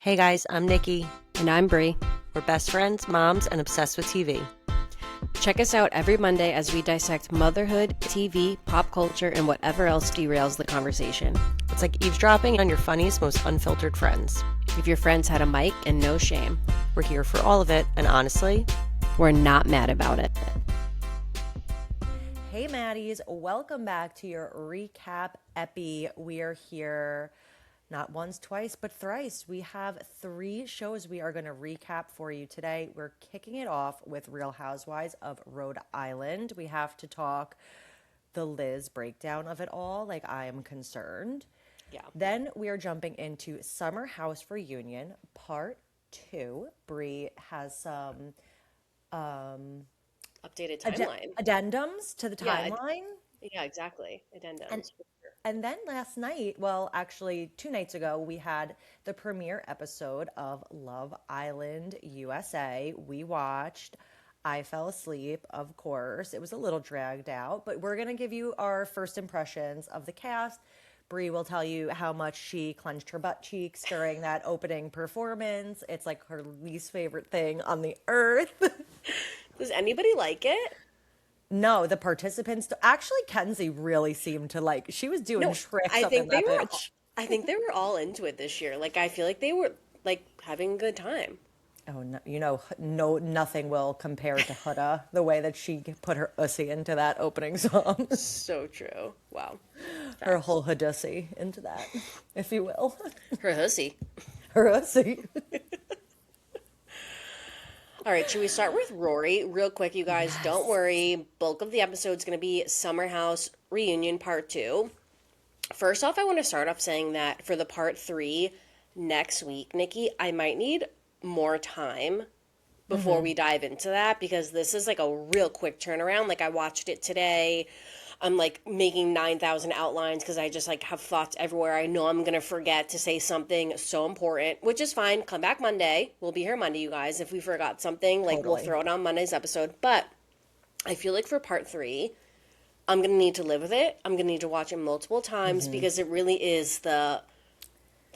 Hey guys, I'm Nikki. And I'm Brie. We're best friends, moms, and obsessed with TV. Check us out every Monday as we dissect motherhood, TV, pop culture, and whatever else derails the conversation. It's like eavesdropping on your funniest, most unfiltered friends. If your friends had a mic and no shame, We're here for all of it, and honestly, we're not mad about it. hey Maddies, welcome back to your recap epi. We are here not once, twice, but thrice. We have 3 shows we are going to recap for you today. We're kicking it off with Real Housewives of Rhode Island. We have to talk the Liz breakdown of it all, like I am concerned. Yeah. Then we are jumping into Summer House Reunion, Part 2. Brie has some Updated timeline. addendums to the Yeah, timeline. Yeah, exactly. Addendums. And and then last night, well, actually 2 nights ago, we had the premiere episode of Love Island USA. We watched. I fell asleep, of course. It was a little dragged out, but we're going to give you our first impressions of the cast. Brie will tell you how much she clenched her butt cheeks during that opening performance. It's like her least favorite thing on the earth. Does anybody like it? No, the participants, actually, Kenzie really seemed to like, she was doing tricks I up in think they that were. bitch. I think they were all into it this year. Like, I feel like they were like having a good time. Oh, no, no, nothing will compare to Huda, the way that she put her ussy into that opening song. So true. Wow. Her whole Hudussy into that, if you will. Her hussy. Her ussy. All right, should we start with Rory real quick, you guys? Don't worry. Bulk of the episode's going to be Summer House Reunion Part 2. First off, I want to start off saying that for the Part 3 next week, Nikki, I might need more time before we dive into that because this is like a real quick turnaround. Like I watched it today. I'm like making 9,000 outlines because I just like have thoughts everywhere. I know I'm going to forget to say something so important, which is fine. Come back Monday. We'll be here Monday, you guys. If we forgot something, like we'll Totally. throw it on Monday's episode. But I feel like for Part 3, I'm going to need to live with it. I'm going to need to watch it multiple times because it really is the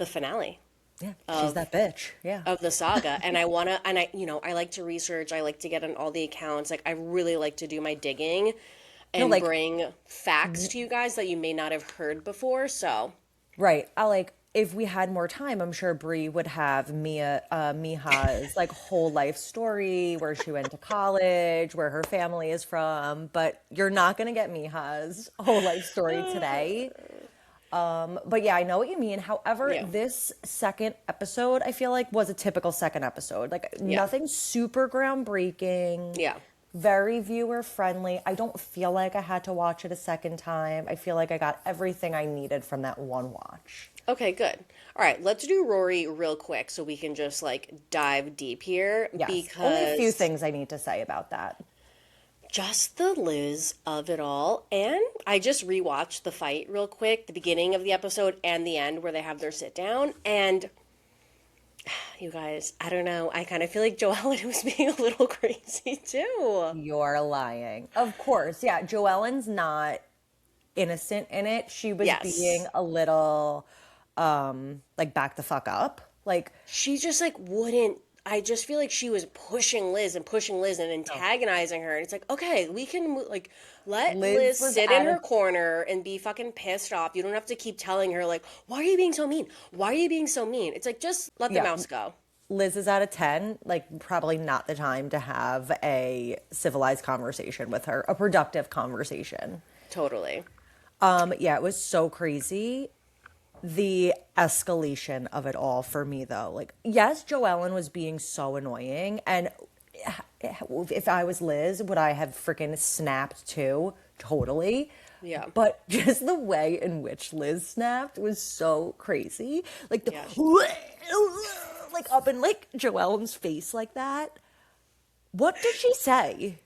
finale Yeah, she's that bitch. Yeah. of the saga. And I want to, and I like to research. I like to get on all the accounts. Like I really like to do my digging and like- bring facts to you guys that you may not have heard before. So, Right. If we had more time, I'm sure Brie would have Miha's like whole life story, where she went to college, where her family is from. But you're not gonna get Miha's whole life story today. But yeah, I know what you mean. However, Yeah. this second episode, I feel like was a typical second episode. Like nothing super groundbreaking. yeah. Very viewer friendly. I don't feel like I had to watch it a second time. I feel like I got everything I needed from that one watch. Okay, good. All right, let's do Rory real quick so we can just like dive deep here Yes. because Only a few things I need to say about that. just the Liz of it all. And I just rewatched the fight real quick, the beginning of the episode and the end where they have their sit down. And you guys, I don't know. I kind of feel like Joellen was being a little crazy too. You're lying. Of course. Yeah. Joellen's not innocent in it. She was Yes. being a little like back the fuck up. Like She just like wouldn't. I just feel like she was pushing Liz and antagonizing her. And it's like, okay, we can like let Liz Liz was sit in out her of- corner and be fucking pissed off. You don't have to keep telling her like, why are you being so mean? Why are you being so mean? It's like just let the Yeah. mouse go. Liz is out of 10, like probably not the time to have a civilized conversation with her, a productive conversation. Totally. Yeah, it was so crazy. The escalation of it all for me, though. Like, yes, Joellen was being so annoying. And if I was Liz, would I have freaking snapped too? Totally. Yeah. But just the way in which Liz snapped was so crazy. Like, Yeah. like up in like Joellen's face like that. What did she say?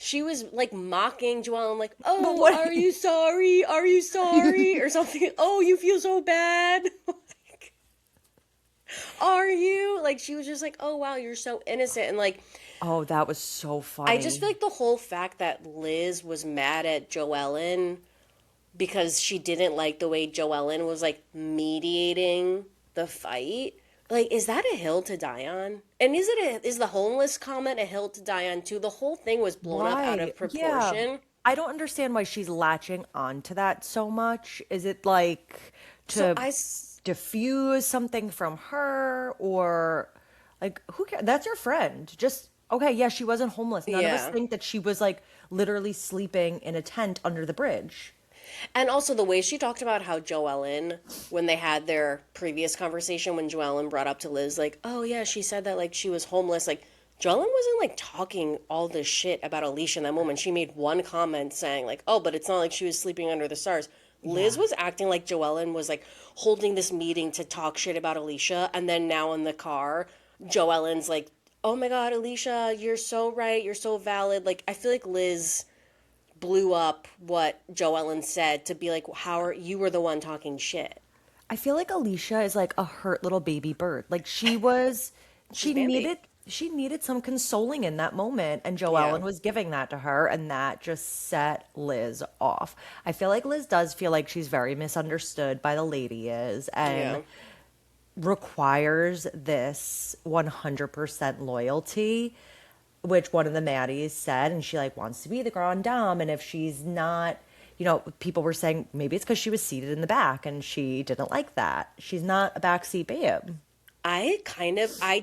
She was like mocking Joellen, like, "Oh, What? are you sorry? Are you sorry?" or something. "Oh, you feel so bad." Like, are you? Like she was just like, "Oh wow, you're so innocent," and like Oh, that was so funny. I just feel like the whole fact that Liz was mad at Joellen because she didn't like the way Joellen was like mediating the fight Like, is that a hill to die on? And is the homeless comment a hill to die on too? The whole thing was blown up out Right. of Yeah. proportion. I don't understand why she's latching onto that so much. Is it like So to I, diffuse something from her or like who cares? That's your friend. Just okay, yeah, she wasn't homeless. None of us yeah. think that she was like literally sleeping in a tent under the bridge. And also the way she talked about how Joellen, when they had their previous conversation, when Joellen brought up to Liz, like, oh yeah, she said that like she was homeless. Like, Joellen wasn't like talking all this shit about Alicia in that moment. She made one comment saying, like, oh, but it's not like she was sleeping under the stars. Liz Yeah. was acting like Joellen was like holding this meeting to talk shit about Alicia, and then now in the car, Joellen's like, oh my God, Alicia, you're so right, you're so valid. Like, I feel like Liz blew up what Joellen said to be like, how are you were the one talking shit? I feel like Alicia is like a hurt little baby bird. Like she was, She's she Bambi. needed, she needed some consoling in that moment, and Yeah. Joellen was giving that to her, and that just set Liz off. I feel like Liz does feel like she's very misunderstood by the lady is, and Yeah. requires this 100% loyalty, which one of the Maddies said, and she like wants to be the grand dame, and if she's not, people were saying maybe it's because she was seated in the back and she didn't like that. She's not a backseat babe. I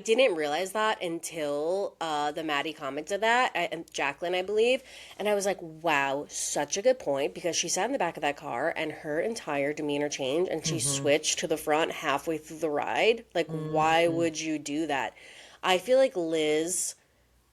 didn't realize that until the Maddie commented that, and Jacqueline, I believe, and I was like, wow, such a good point, because she sat in the back of that car and her entire demeanor changed, and she Mm-hmm. switched to the front halfway through the ride. Like, why Mm-hmm. would you do that? I feel like Liz,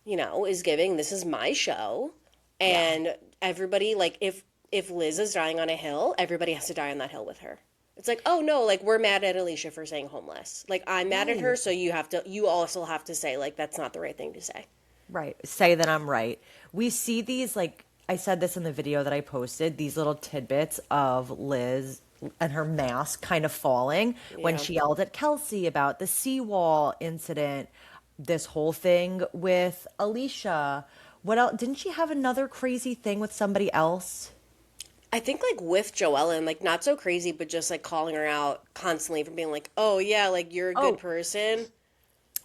is giving this is my show, Yeah. and everybody like if Liz is dying on a hill, everybody has to die on that hill with her. It's like, oh no, like we're mad at Alicia for saying homeless. Like I'm mad at her, Right. so you also have to say like that's not the right thing to say. Right. Say that I'm right. We see these, like, I said this in the video that I posted, these little tidbits of Liz and her mask kind of falling when Yeah. she yelled at Kelsey about the seawall incident, this whole thing with Alicia. What else? Didn't she have another crazy thing with somebody else? I think like with Joellen, like not so crazy, but just like calling her out constantly for being like, oh yeah, like you're a good Oh, person.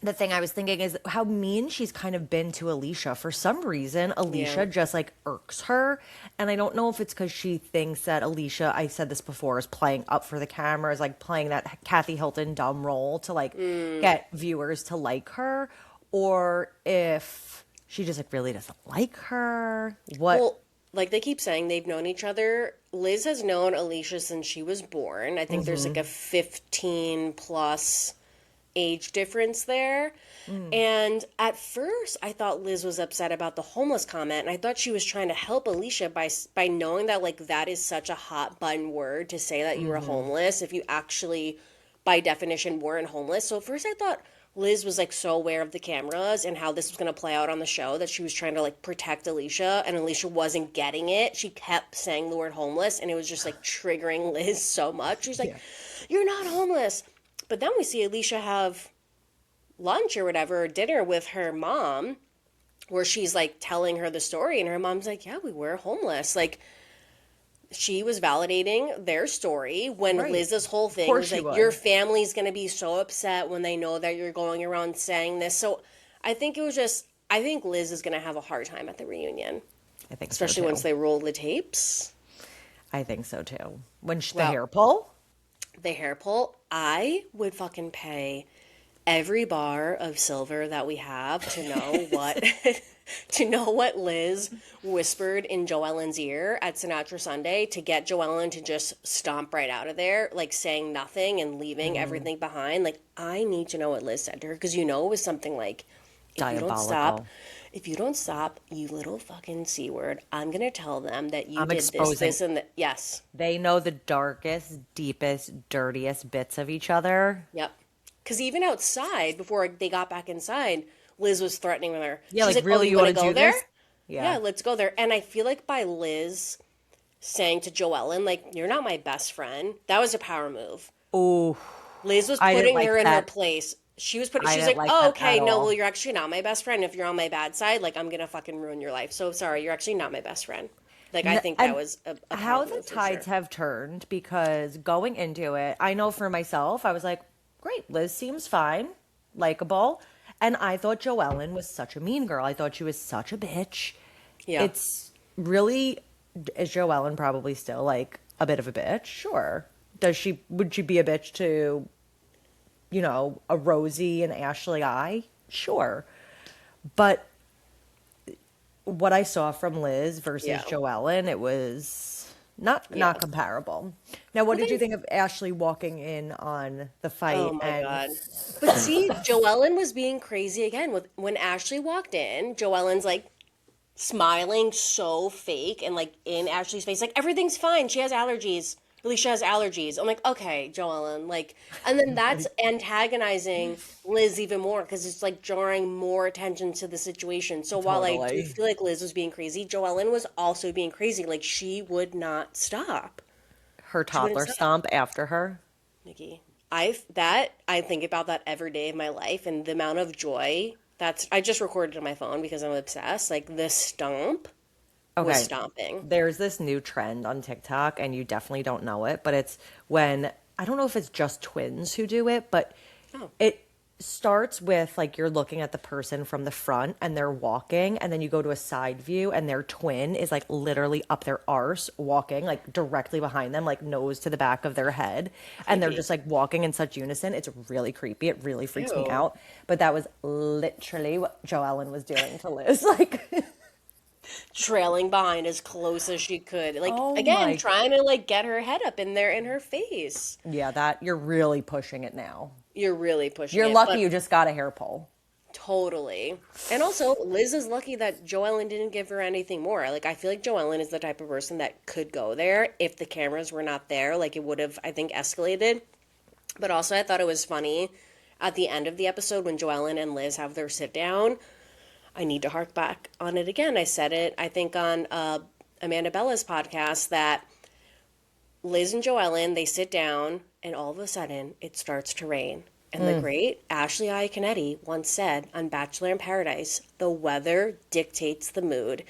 the thing I was thinking is how mean she's kind of been to Alicia. For some reason, Yeah. Alicia just like irks her. And I don't know if it's because she thinks that Alicia, I said this before, is playing up for the camera, is like playing that Kathy Hilton dumb role to like get viewers to like her, or if she just like really doesn't like her. What? Well, like they keep saying they've known each other. Liz has known Alicia since she was born. I think there's like Mm-hmm. a 15 plus age difference there. Mm. And at first, I thought Liz was upset about the homeless comment, and I thought she was trying to help Alicia by knowing that like that is such a hot button word to say that you were Mm-hmm. homeless if you actually by definition weren't homeless. So at first I thought Liz was like so aware of the cameras and how this was going to play out on the show that she was trying to like protect Alicia, and Alicia wasn't getting it. She kept saying the word homeless and it was just like triggering Liz so much. She's like, Yeah. "You're not homeless." But then we see Alicia have lunch or whatever, or dinner with her mom, where she's like telling her the story, and her mom's like, "Yeah, we were homeless." Like she was validating their story when Right. Liz's whole Of thing course was she like, your would. family's going to be so upset when they know that you're going around saying this. So I think I think Liz is going to have a hard time at the reunion, I think so especially once too. they roll the tapes. I think so too. When the Well, hair pull? the hair pull, I would fucking pay every bar of silver that we have to know what to know what Liz whispered in Joellen's ear at Sinatra Sunday to get Joellen to just stomp right out of there, like saying nothing and leaving Mm, everything behind. Like I need to know what Liz said to her because it was something like, if you don't stop, diabolical. if you don't stop, you little fucking C word, I'm gonna tell them that you I'm did this, exposing. this, and that. Yes. They know the darkest, deepest, dirtiest bits of each other. Yep. Because even outside, before they got back inside, Liz was threatening with her. Yeah, She's like like, "Oh, really, you you want want to to go do there? this? Yeah, Yeah. let's go there." And I feel like by Liz saying to Joellen, like, "You're not my best friend," that was a power move. Oh, Liz was I didn't putting her like in her that. place. I She's didn't like, like "Oh, that okay, at no, well, all. you're actually not my best friend. If you're on my bad side, like, I'm gonna fucking ruin your life. So sorry, you're actually not my best friend." Like, I think that And was a power how the move for tides sure. have turned because going into it, I know for myself, I was like, great. Liz seems fine, likable. And I thought Joellen was such a mean girl. I thought she was such a bitch. Yeah. It's really, is Joellen probably still like a bit of a bitch? Sure. Would she be a bitch to, a Rosie and Ashley I? Sure. But what I saw from Liz versus Yeah. Joellen, it was not comparable. Now, what Well, did you think of Ashley walking in on the oh fight my and God. But see, Joellen was being crazy again with when Ashley walked in. Joellen's like smiling so fake and like in Ashley's face, like everything's fine. She has allergies. Alicia has allergies. I'm like, okay, Joellen, like, and then that's antagonizing Liz even more because it's like drawing more attention to the situation. So while I do totally feel like Liz was being crazy, Joellen was also being crazy. Like she would not stop. her She wouldn't toddler stop. stomp after her? Nikki. I think about that every day of my life and the amount of joy that's I just recorded on my phone because I'm obsessed. Like the stomp was Okay. stomping. There's this new trend on TikTok, and you definitely don't know it, but it's when, I don't know if it's just twins who do it, but Oh, it starts with like you're looking at the person from the front and they're walking, and then you go to a side view and their twin is like literally up their arse walking like directly behind them, like nose to the back of their head. And they're creepy. just like walking in such unison. It's really creepy. It really freaks me Ew. out. But that was literally what Joellen was doing to Liz. Like, Trailing behind as close as she could. Like oh again, my, trying to like get her head up in there in her face. yeah, that you're really pushing it now. You're really pushing You're it, lucky but you just got a hair pull. totally. And also, Liz is lucky that Joellen didn't give her anything more. Like, I feel like Joellen is the type of person that could go there if the cameras were not there. Like, it would have, I think, escalated. But also, I thought it was funny at the end of the episode when Joellen and Liz have their sit down. I need to hark back on it again. I said it, I think, on Amanda Bella's podcast that Liz and Joellen, they sit down, and all of a sudden, it starts to rain. And the great Ashley I. Canetti once said on Bachelor in Paradise, the weather dictates the mood.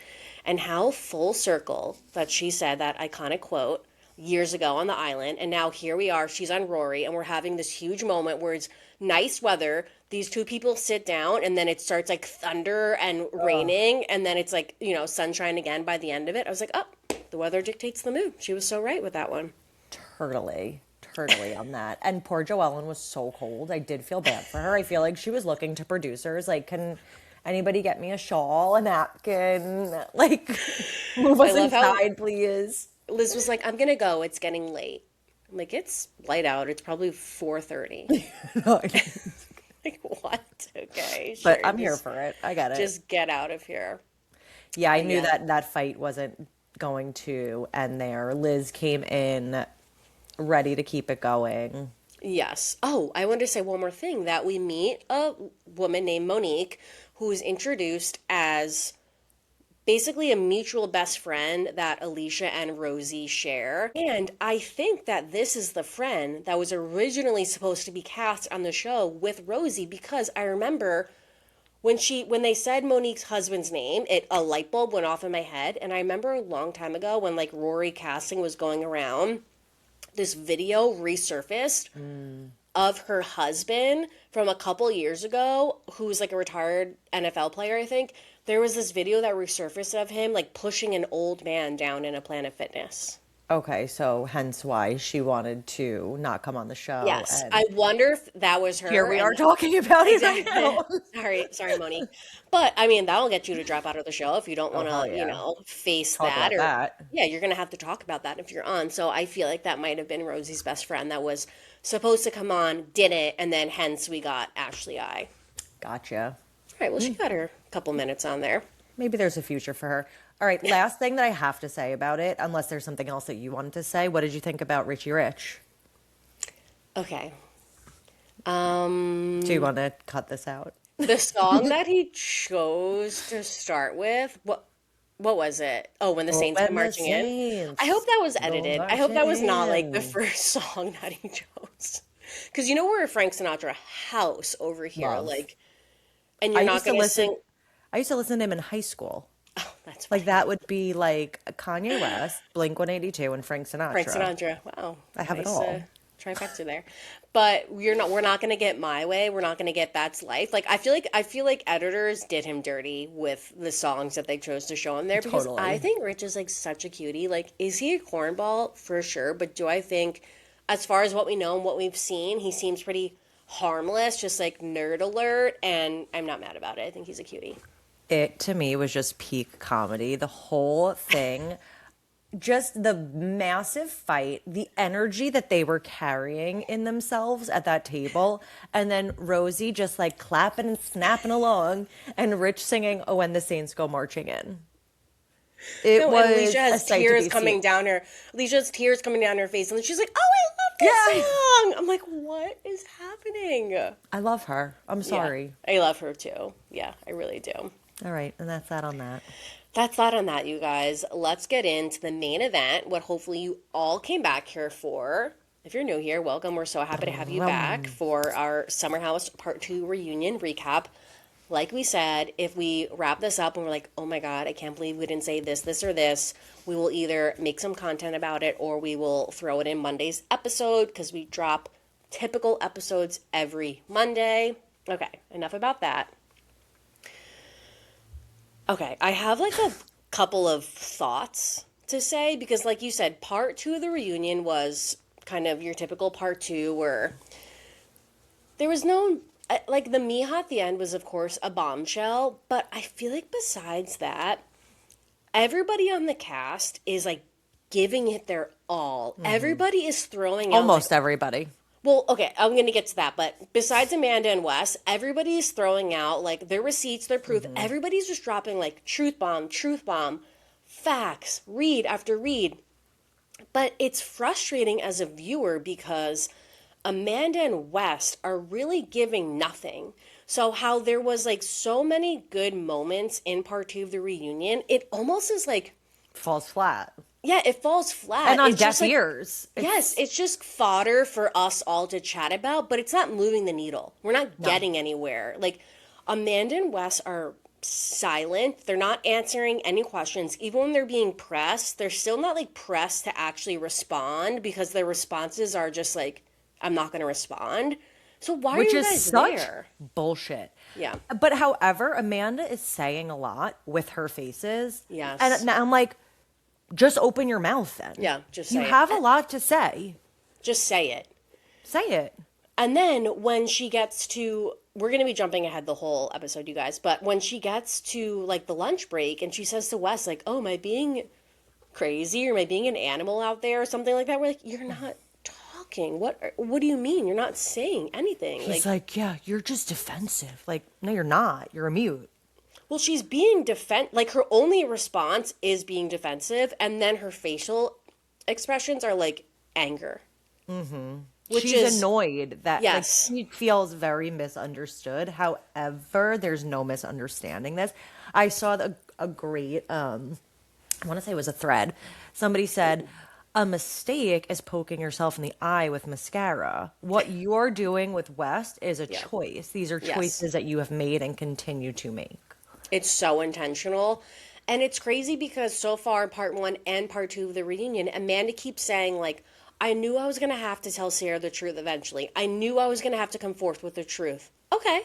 And how full circle that she said that iconic quote years ago on the island. And now here we are, she's on RHORI, and we're having this huge moment where it's nice weather. These two people sit down, and then it starts like thunder and raining. And then it's like, sunshine again by the end of it. I was like, oh, the weather dictates the mood. She was so right with that one. Totally on that. And poor Joellen was so cold. I did feel bad for her. I feel like she was looking to producers like, can anybody get me a shawl, a napkin? Like, move I us love how inside, please. Liz was like, I'm gonna go. It's getting late. I'm like, it's light out. It's probably 4:30. Like, what? Okay, But sure. I'm here for it. I get it. Just get out of here. Yeah, I But knew yeah. that fight wasn't going to end there. Liz came in ready to keep it going. Yes. Oh, I wanted to say one more thing that we meet a woman named Monique who is introduced as basically a mutual best friend that Alicia and Rosie share. And I think that this is the friend that was originally supposed to be cast on the show with Rosie because I remember when they said Monique's husband's name, a light bulb went off in my head. And I remember a long time ago when like RHORI casting was going around, this video resurfaced of her husband from a couple years ago, who's like a retired NFL player, I think. There was this video that resurfaced of him like pushing an old man down in a Planet Fitness. Okay, so hence why she wanted to not come on the show. Yes, And I wonder if that was here her. we are And talking about it right exactly, now. sorry, Monique. But I mean, that'll get you to drop out of the show if you don't Oh, want hell to, yeah. face Talk that. about Or that. yeah, you're gonna have to talk about that if you're on. So I feel like that might have been Rosie's best friend that was supposed to come on, didn't, and then hence we got Ashley I. Gotcha. All right, well, she got her couple minutes on there. Maybe there's a future for her. All right, last thing that I have to say about it, unless there's something else that you wanted to say, what did you think about Richie Rich? Okay. Do you want to cut this out? The song that he chose to start with, what was it? Oh, when the Oh, Saints come when the marching in. I hope Saints that was go edited. I hope marching that was not like the in. first song that he chose. Because we're a Frank Sinatra house over here, Love. like, and I you're not used to gonna listen. sing. I used to listen to him in high school. Oh, that's Like funny. that would be like Kanye West, Blink 182, and Frank Frank Sinatra. Sinatra. Wow, I have it nice, all. trifecta there. But we're not going to get My Way. We're not going to get That's Life. Like I feel like editors did him dirty with the songs that they chose to show him there because Totally. I think Rich is like such a cutie. Like, is he a cornball? For sure. But do I think, as far as what we know and what we've seen, he seems pretty harmless, just like nerd alert, and I'm not mad about it. I think he's a cutie. It, to me, was just peak comedy. The whole thing, just the massive fight, the energy that they were carrying in themselves at that table, and then Rosie just like clapping and snapping along, and Rich singing, "Oh, when the Saints Go Marching In." It was and Alicia has a sight to tears be coming seen. down her. Alicia's tears coming down her face, and she's like, "Oh, I love this song." I'm like, "What is happening?" I love her. I'm sorry. Yeah, I love her too. Yeah, I really do. All right, and that's that on that. That's that on that, you guys. Let's get into the main event, what hopefully you all came back here for. If you're new here, welcome. We're so happy to have you back for our Summer House Part 2 reunion recap. Like we said, if we wrap this up and we're like, oh my God, I can't believe we didn't say this, or this, we will either make some content about it or we will throw it in Monday's episode because we drop typical episodes every Monday. Okay, enough about that. Okay, I have like a couple of thoughts to say because like you said, part 2 of the reunion was kind of your typical part 2 where there was no, like the Miha at the end was of course a bombshell, but I feel like besides that, everybody on the cast is like giving it their all. Mm-hmm. Everybody is throwing out Almost everybody. Well, okay, I'm going to get to that, but besides Amanda and Wes, everybody's throwing out, like, their receipts, their proof. Mm-hmm. Everybody's just dropping, like, truth bomb, facts, read after read. But it's frustrating as a viewer because Amanda and Wes are really giving nothing. So how there was, like, so many good moments in part 2 of the reunion, it almost is, like... falls flat. Yeah, it falls flat. And on it's deaf like, ears. Yes, it's just fodder for us all to chat about, but it's not moving the needle. We're not getting anywhere. Like, Amanda and Wes are silent. They're not answering any questions. Even when they're being pressed, they're still not, like, pressed to actually respond because their responses are just like, I'm not going to respond. So why are you guys there? Bullshit. Yeah. But however, Amanda is saying a lot with her faces. Yes. And now I'm like, just open your mouth then. Yeah, just say it. You have a lot to say. Just say it. Say it. And then when she gets to, we're going to be jumping ahead the whole episode, you guys, but when she gets to, like, the lunch break and she says to Wes, like, oh, am I being crazy or am I being an animal out there or something like that? We're like, you're not talking. What do you mean? You're not saying anything. He's like, yeah, you're just defensive. Like, no, you're not. You're a mute. Well, she's being like, her only response is being defensive, and then her facial expressions are, like, anger. Mm-hmm. She's annoyed that yes. like, she feels very misunderstood. However, there's no misunderstanding this. I saw a great, I want to say it was a thread. Somebody said, a mistake is poking yourself in the eye with mascara. What you're doing with West is a choice. These are choices that you have made and continue to make. It's so intentional. And it's crazy because so far, part 1 and part 2 of the reunion, Amanda keeps saying, like, I knew I was going to have to tell Sarah the truth eventually. I knew I was going to have to come forth with the truth. Okay.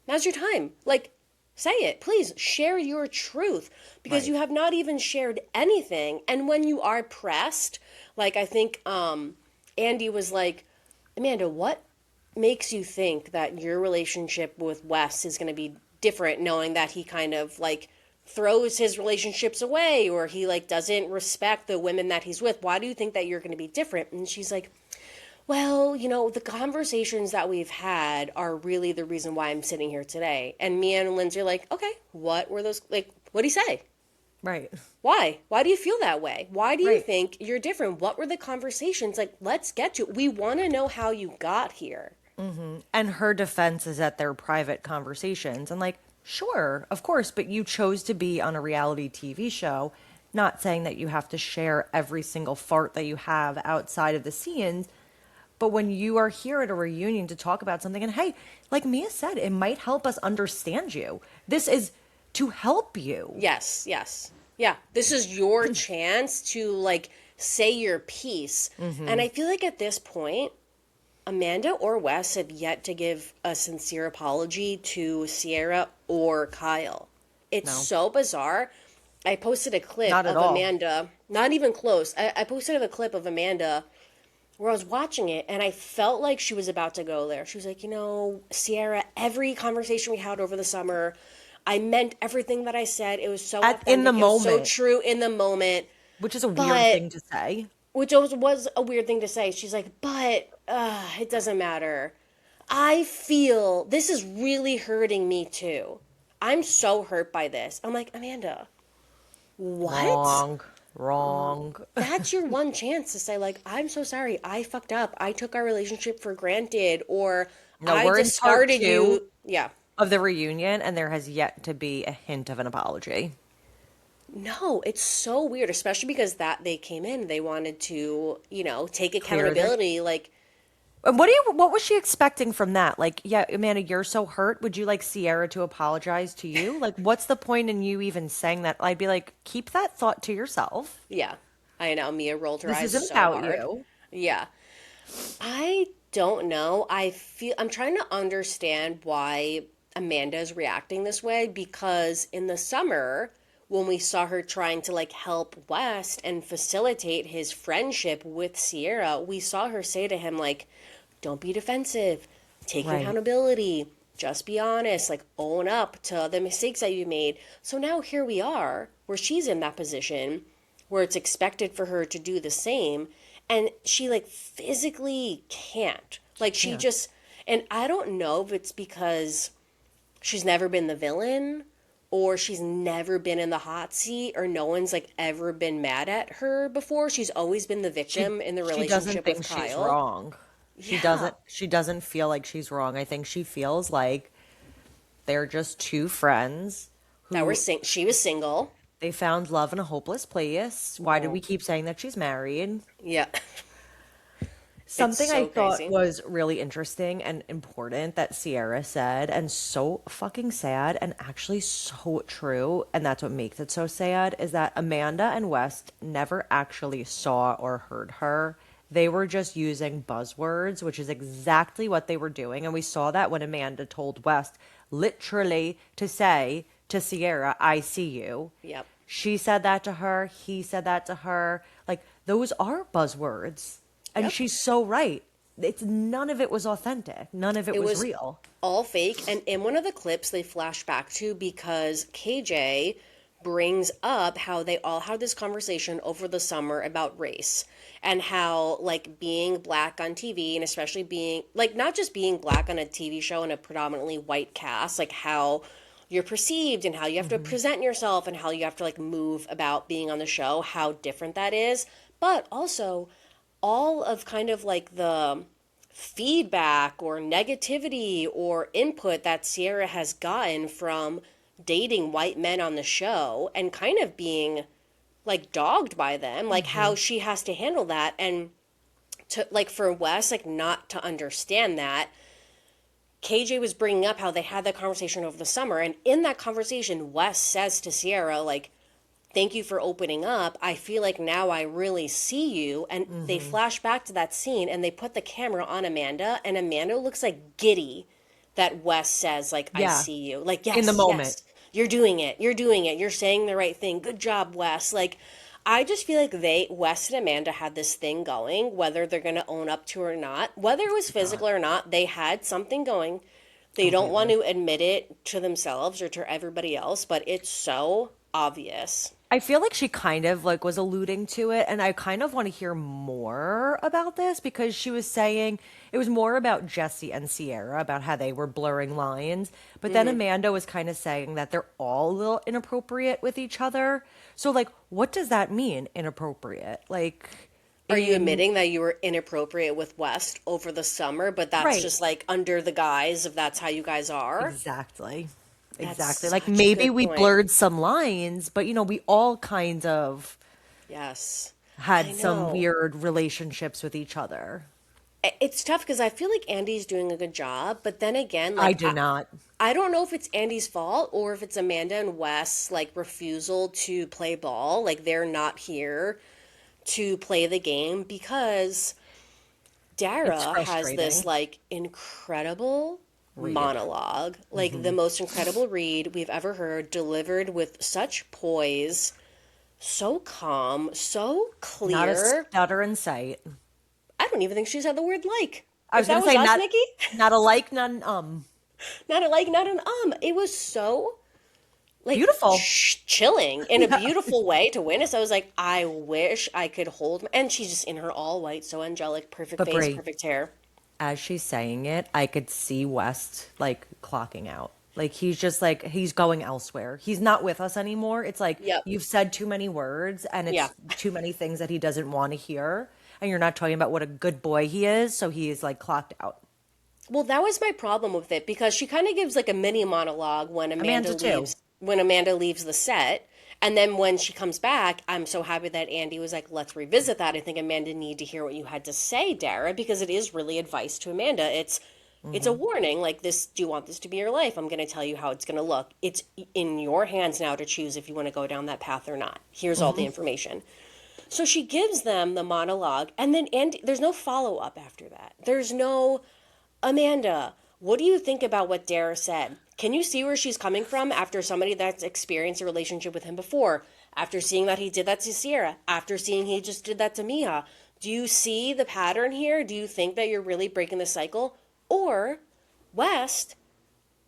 Now's your time. Like, say it. Please share your truth because you have not even shared anything. And when you are pressed, like, I think Andy was like, Amanda, what makes you think that your relationship with Wes is going to be different, knowing that he kind of, like, throws his relationships away or he, like, doesn't respect the women that he's with? Why do you think that you're going to be different? And she's like, well, you know, the conversations that we've had are really the reason why I'm sitting here today. And me and Lindsay are like, okay, what were those, like, what'd he say? Right. Why do you feel that way? Why do you think you're different? What were the conversations? Like, let's get to it. We want to know how you got here. Mm-hmm. And her defense is that they're private conversations. And like, sure, of course, but you chose to be on a reality TV show, not saying that you have to share every single fart that you have outside of the scenes. But when you are here at a reunion to talk about something, and hey, like Mia said, it might help us understand you. This is to help you. Yes. Yeah, this is your chance to, like, say your piece. Mm-hmm. And I feel like at this point, Amanda or Wes have yet to give a sincere apology to Sierra or Kyle. It's No, so bizarre. I posted a clip not at of all. Amanda, not even close. I posted a clip of Amanda where I was watching it and I felt like she was about to go there. She was like, Sierra, every conversation we had over the summer, I meant everything that I said. It was so In the authentic. It was so moment, true in the moment. which is a weird But thing to say. which was a weird thing to say. She's like, but it doesn't matter. I feel this is really hurting me too. I'm so hurt by this. I'm like, Amanda, what? Wrong, wrong. That's your one chance to say, like, I'm so sorry. I fucked up. I took our relationship for granted, or No, I we're in part discarded two you. Yeah. of the reunion, and there has yet to be a hint of an apology. No, it's so weird, especially because that they came in, they wanted to, take Clear the. accountability. Like, And what was she expecting from that? Like, yeah, Amanda, you're so hurt. Would you like Sierra to apologize to you? Like, what's the point in you even saying that? I'd be like, keep that thought to yourself. yeah, I know. Mia rolled her This eyes isn't so about hard. you. Yeah. I don't know. I'm trying to understand why Amanda is reacting this way because in the summer, when we saw her trying to like help West and facilitate his friendship with Sierra, we saw her say to him, like, don't be defensive, take Right. accountability, just be honest, like, own up to the mistakes that you made. So now here we are, where she's in that position where it's expected for her to do the same and she like physically can't, like she Yeah. just, and I don't know if it's because she's never been the villain or she's never been in the hot seat or no one's like ever been mad at her before. She's always been the She victim in the she doesn't relationship with think she's Kyle. wrong. Yeah, She doesn't feel like she's wrong. I think she feels like they're just two friends that who she was single. they found love in a hopeless place. Why do we keep saying that she's married? Yeah. It's Something I so thought crazy. was really interesting and important that Sierra said, and so fucking sad, and actually so true, and that's what makes it so sad, is that Amanda and West never actually saw or heard her. They were just using buzzwords, which is exactly what they were doing. And we saw that when Amanda told West literally to say to Sierra, I see you. Yep. She said that to her. He said that to her. Like, those are buzzwords. And Yep. she's so right. It's none of it was authentic. None of it It was was real. all fake. And in one of the clips, they flash back to because KJ brings up how they all had this conversation over the summer about race and how, like, being black on TV and especially being, like, not just being black on a TV show in a predominantly white cast, like, how you're perceived and how you have to Hmm. present yourself and how you have to, like, move about being on the show, how different that is. But also, all of kind of like the feedback or negativity or input that Sierra has gotten from dating white men on the show and kind of being like dogged by them, like Hmm. how she has to handle that and to like for Wes like not to understand that. KJ was bringing up how they had that conversation over the summer and in that conversation Wes says to Sierra like thank you for opening up. I feel like now I really see you. And they Hmm. flash back to that scene and they put the camera on Amanda, and Amanda looks like giddy that Wes says, like, I Yeah. see you. Like, In the yes, moment. yes, you're doing it. You're doing it. You're saying the right thing. Good job, Wes. Like, I just feel like Wes and Amanda had this thing going, whether they're going to own up to it or not, whether it was Not physical or not, they had something going. They don't want completely. to admit it to themselves or to everybody else, but it's so obvious. I feel like she kind of like was alluding to it, and I kind of want to hear more about this because she was saying it was more about Jesse and Sierra about how they were blurring lines, but then Amanda was kind of saying that they're all a little inappropriate with each other. So like, what does that mean, inappropriate? Like Are you in admitting that you were inappropriate with West over the summer, but that's right. just like under the guise of that's how you guys are? Exactly. That's Exactly. Like such a maybe good we point. blurred some lines, but we all kind of Yes. I had some know. weird relationships with each other. It's tough because I feel like Andy's doing a good job, but then again, I like do not. I don't know if it's Andy's fault or if it's Amanda and Wes like refusal to play ball, like they're not here to play the game because It's Dara has this frustrating. like incredible Read. monologue, like the most incredible read we've ever heard, delivered with such poise, so calm, so Not a clear. stutter in sight. I don't even think she said the word like. I If was that gonna was say us, not Nikki, not a like, not an not a like, not an It was so like Beautiful. chilling in a Yeah. beautiful way to witness. I was like, I wish I could hold. And she's just in her all white, so angelic, perfect But face, Brie, perfect hair. as she's saying it, I could see West like clocking out. Like he's just like he's going elsewhere. He's not with us anymore. It's like Yep. you've said too many words and Yeah. it's too many things that he doesn't want to hear. And you're not talking about what a good boy he is, so he is like clocked out. Well, that was my problem with it because she kind of gives like a mini monologue Amanda too. When Amanda leaves the set. And then when she comes back, I'm so happy that Andy was like, let's revisit that. I think Amanda need to hear what you had to say, Dara, because it is really advice to Amanda. It's a Hmm. warning, like this, do you want this to be your life? I'm going to tell you how it's going to look. It's in your hands now to choose if you want to go down that path or not. Here's all the Hmm. information. So she gives them the monologue, and then Andy, there's no follow up after that. There's no, Amanda, what do you think about what Dara said? Can you see where she's coming from after somebody that's experienced a relationship with him before? After seeing that he did that to Sierra? After seeing he just did that to Mia? Do you see the pattern here? Do you think that you're really breaking the cycle? Or, West,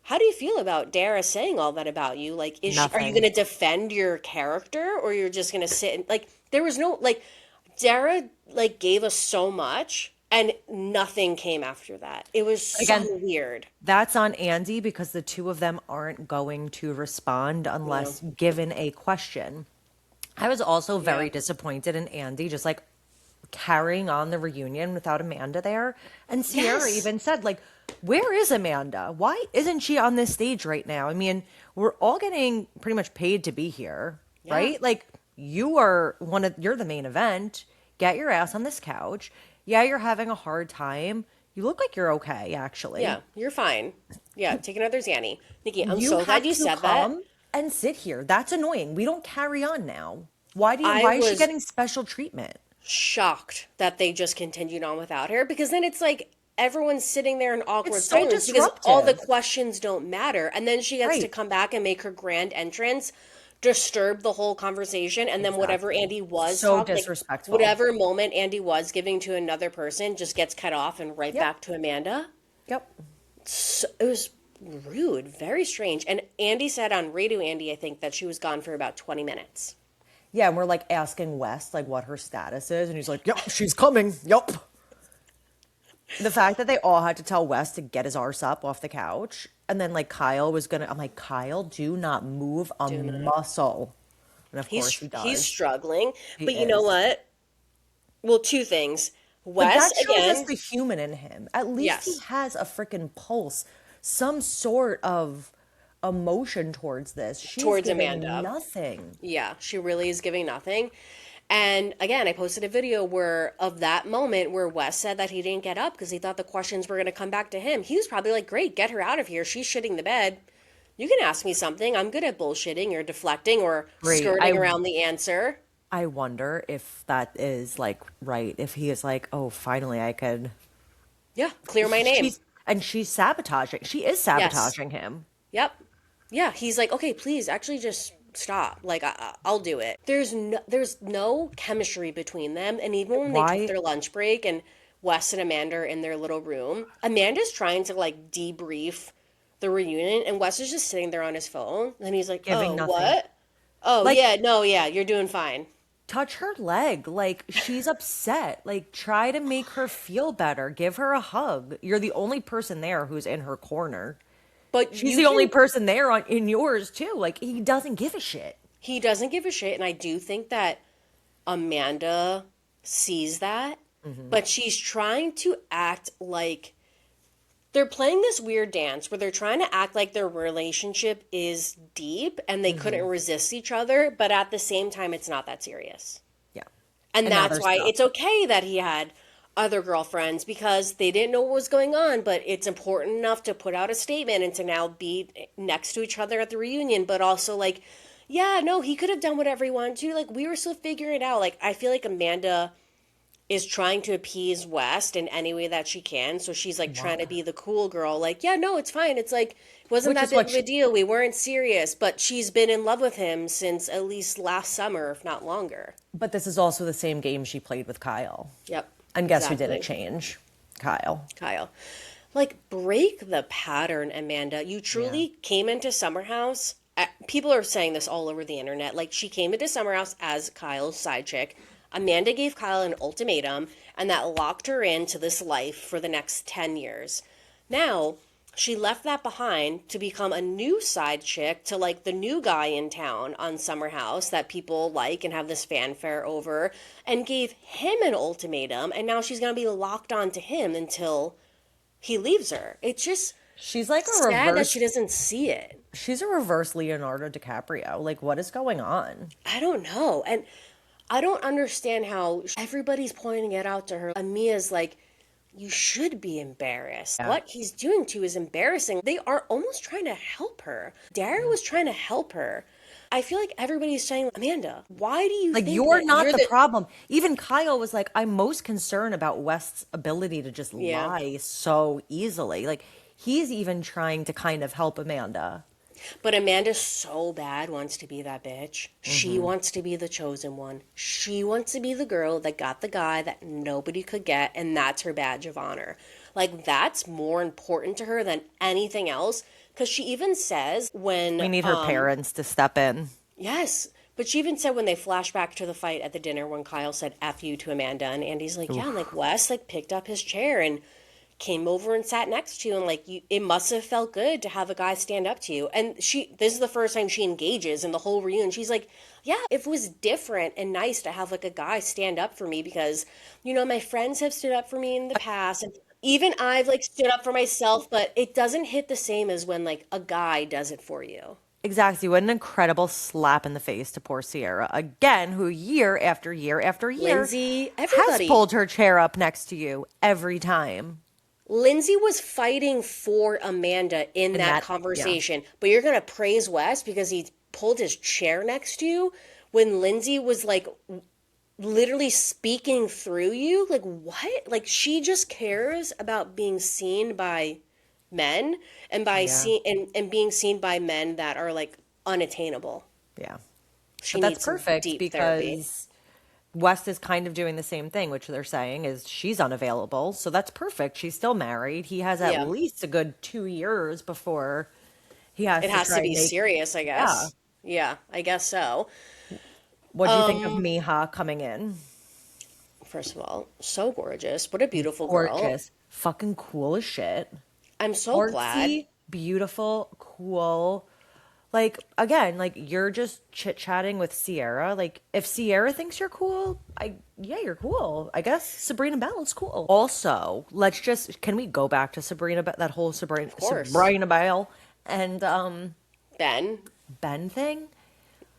how do you feel about Dara saying all that about you? Like, are you going Nothing. to defend your character or you're just going to sit and, like, there was no, like, Dara, like, gave us so much and nothing came after that. It was so Again, weird. that's on Andy because the two of them aren't going to respond Yeah. unless given a question. I was also Yeah. very disappointed in Andy just like carrying on the reunion without Amanda there. And Sierra Yes. even said, like, where is Amanda? Why isn't she on this stage right now? I mean, we're all getting pretty much paid to be here, Yeah. right? Like, you're the main event. Get your ass on this couch. Yeah, you're having a hard time. You look like you're okay, actually. Yeah. You're fine. Yeah. Take another Zanny. Nikki, I'm You so glad have you to said that. come and sit here. That's annoying. We don't carry on now. Why do you I why is she was getting special treatment? shocked that they just continued on without her because then it's like everyone's sitting there in It's awkward so silence because all the disruptive. questions don't matter. And then she gets to Right. come back and make her grand entrance, disturb the whole conversation, and then whatever Exactly. Andy was So talking, like disrespectful. whatever moment Andy was giving to another person just gets cut off and right Yep. back to Amanda. Yep. So, it was rude, very strange. And Andy said on Radio Andy, I think, that she was gone for about 20 minutes. Yeah, and we're like asking West like what her status is, and he's like, "Yep, she's coming. Yep." The fact that they all had to tell West to get his arse up off the couch, and then like Kyle was gonna, I'm like, Kyle, do not move a Do not. muscle, and of course he He's does. struggling, He but you know is. what? Well, two things. But Wes, that shows us again, the human in him. At least he yes, has a freaking pulse, some sort of emotion towards this. She's towards giving Amanda. nothing. Yeah, she really is giving nothing. And again, I posted a video where of that moment where Wes said that he didn't get up because he thought the questions were going to come back to him. He was probably like, "Great, get her out of here. She's shitting the bed. You can ask me something. I'm good at bullshitting or deflecting or Brie, skirting around the answer." I wonder if that is like right. If he is like, oh, finally I could. Yeah, clear my name. She's sabotaging. She is Yes. sabotaging him. Yep. Yeah, he's like, okay, please, actually, just stop. Like, I'll do it. There's no chemistry between them, and even when they took Why? their lunch break and Wes and Amanda are in their little room, Amanda's trying to like debrief the reunion, and Wes is just sitting there on his phone, and he's like, Giving oh, nothing. what? Oh, Like, yeah, no, yeah, you're doing fine. touch her leg. Like, she's upset. Like, try to make her feel better. Give her a hug. You're the only person there who's in her corner. But She's you the only can, person there in yours too. Like, he doesn't give a shit. he doesn't give a shit, and I do think that Amanda sees that, Hmm. but she's trying to act like they're playing this weird dance where they're trying to act like their relationship is deep and they couldn't Hmm. resist each other, but at the same time, it's not that serious. Yeah. And And now that's they're why stuck. it's okay that he had other girlfriends because they didn't know what was going on, but it's important enough to put out a statement and to now be next to each other at the reunion, but also like, yeah, no, he could have done whatever he wanted to. Like, we were still figuring it out. Like, I feel like Amanda is trying to appease West in any way that she can. So she's like trying to Wow. be the cool girl, like, yeah, no, it's fine. It's like, it wasn't Which that is big what of a deal. We weren't serious, but she's been in love with him since at least last summer, if not longer. but this is also the same game she played with Kyle. Yep, And guess who didn't exactly. change? Kyle. Kyle. Like, break the pattern, Amanda. You Yeah. truly came into Summer House. People are saying this all over the internet. Like, she came into Summer House as Kyle's side chick. Amanda gave Kyle an ultimatum, and that locked her into this life for the next 10 years. Now, she left that behind to become a new side chick to like the new guy in town on Summer House that people like and have this fanfare over, and gave him an ultimatum, and now she's going to be locked onto him until he leaves her. It's just She's like a sad that she reverse doesn't see it. she's a reverse Leonardo DiCaprio. Like what is going on? I don't know. And I don't understand how everybody's pointing it out to her. Amia's like, you should be embarrassed. Yeah. What he's doing to you is embarrassing. They are almost trying to help her. Dara was trying to help her. I feel like everybody's saying, Amanda, why do you Like think you're that not you're the the problem. Even Kyle was like, I'm most concerned about West's ability to just Yeah. lie so easily. Like he's even trying to kind of help Amanda. But Amanda so bad wants to be that bitch. She wants to be the chosen one. She wants to be the girl that got the guy that nobody could get, and that's her badge of honor. Like, that's more important to her than anything else. Because she even says We when, need her parents to step in. yes, but she even said when they flash back to the fight at the dinner when Kyle said F you to Amanda, and Andy's like, yeah, and like Wes like picked up his chair and came over and sat next to you, and like you, it must have felt good to have a guy stand up to you. And this is the first time she engages in the whole reunion. She's like, yeah, it was different and nice to have like a guy stand up for me because, my friends have stood up for me in the past, and even I've like stood up for myself, but it doesn't hit the same as when like a guy does it for you. Exactly. What an incredible slap in the face to poor Sierra. Again, who year after year after year Lindsay, has everybody. pulled her chair up next to you every time. Lindsay was fighting for Amanda in In that that, yeah. conversation, but you're going to praise Wes because he pulled his chair next to you when Lindsay was like literally speaking through you. Like, what? Like, she just cares about being seen by men and by Yeah. and being seen by men that are like unattainable. Yeah. She But that's needs some perfect deep therapy. because West is kind of doing the same thing, which they're saying is she's unavailable. So that's perfect. She's still married. He has at Yeah. least a good 2 years before he has It to has try to and be make. serious, I Yeah. guess. Yeah, I guess so. What do you think of Miha coming in? First of all, so gorgeous. What a beautiful girl. Gorgeous. Fucking cool as shit. I'm so glad. Artsy, beautiful, cool. Like again, like you're just chit chatting with Sierra. Like if Sierra thinks you're cool, yeah, you're cool. I guess Sabrina Bell is cool. Also, can we go back to that whole Of course. Sabrina Bell and Ben. Ben thing?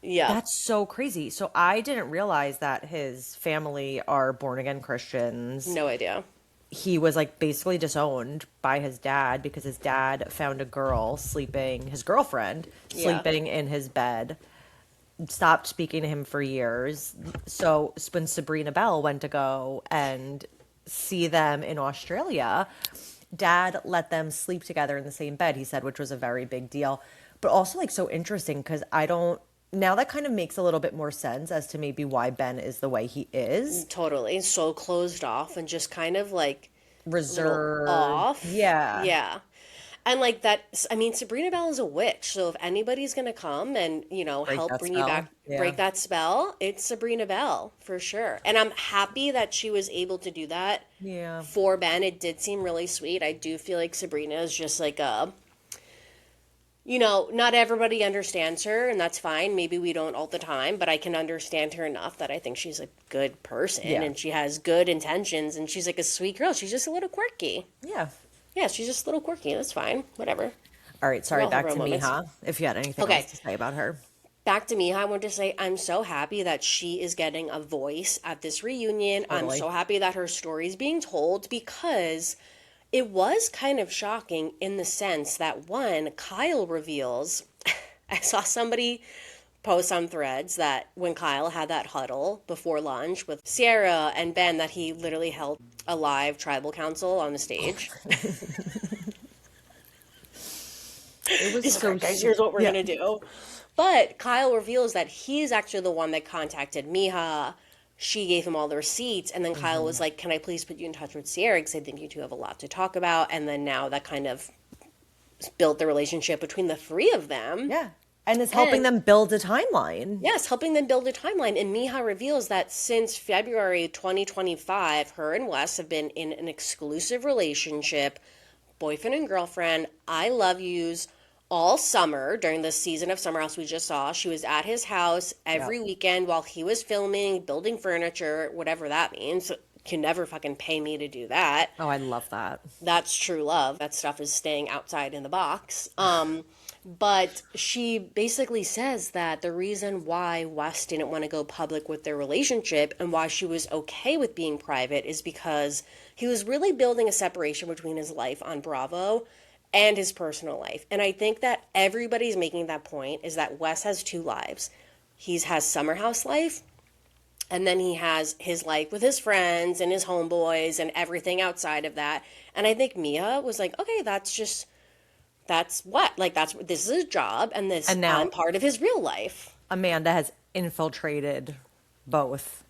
Yeah. That's so crazy. So I didn't realize that his family are born again Christians. No idea. He was like basically disowned by his dad because his dad found his girlfriend Yeah. sleeping in his bed, stopped speaking to him for years. So when Sabrina Bell went to go and see them in Australia, dad let them sleep together in the same bed, he said, which was a very big deal. But also like so interesting because now that kind of makes a little bit more sense as to maybe why Ben is the way he is. Totally. So closed off and just kind of like little Reserved. off. Yeah. Yeah. And like that, I mean, Sabrina Bell is a witch. So if anybody's going to come and, Break help that bring you back, spell. Yeah. break that spell, it's Sabrina Bell for sure. And I'm happy that she was able to do that Yeah. for Ben. It did seem really sweet. I do feel like Sabrina is just like not everybody understands her, and that's fine. Maybe we don't all the time, but I can understand her enough that I think she's a good person Yeah. and she has good intentions and she's like a sweet girl. She's just a little quirky. Yeah. Yeah, she's just a little quirky. That's fine. Whatever. All right, We sorry, all have back our to moments. Miha, if you had anything Okay, else to say about her. back to me. I want to say I'm so happy that she is getting a voice at this reunion. I'm Totally. so happy that her story is being told because it was kind of shocking in the sense that one, Kyle reveals, I saw somebody post on Threads that when Kyle had that huddle before lunch with Sierra and Ben, that he literally held a live tribal council on the stage. It was He's like, so "Alright, guys, here's what we're yeah. gonna do." But Kyle reveals that he's actually the one that contacted Miha. She gave him all the receipts, and then Kyle was like, "Can I please put you in touch with Sierra? Because I think you two have a lot to talk about." And then now that kind of built the relationship between the three of them. Yeah. And it's helping And them build a timeline. yes, helping them build a timeline. And Miha reveals that since February 2025, her and Wes have been in an exclusive relationship, boyfriend and girlfriend. I love yous all summer during the season of Summer House we just saw. She was at his house Yeah. every weekend while he was filming, building furniture, whatever that means. Can never fucking pay me to do that. Oh, I love that. That's true love. That stuff is staying outside in the box. But she basically says that the reason why Wes didn't want to go public with their relationship and why she was okay with being private is because he was really building a separation between his life on Bravo and his personal life. And I think that everybody's making that point is that Wes has two lives. He has Summer House life, and then he has his life with his friends and his homeboys and everything outside of that. And I think Mia was like, okay, that's what, like, this is his job, and this, And now I'm part of his real life. Amanda has infiltrated both.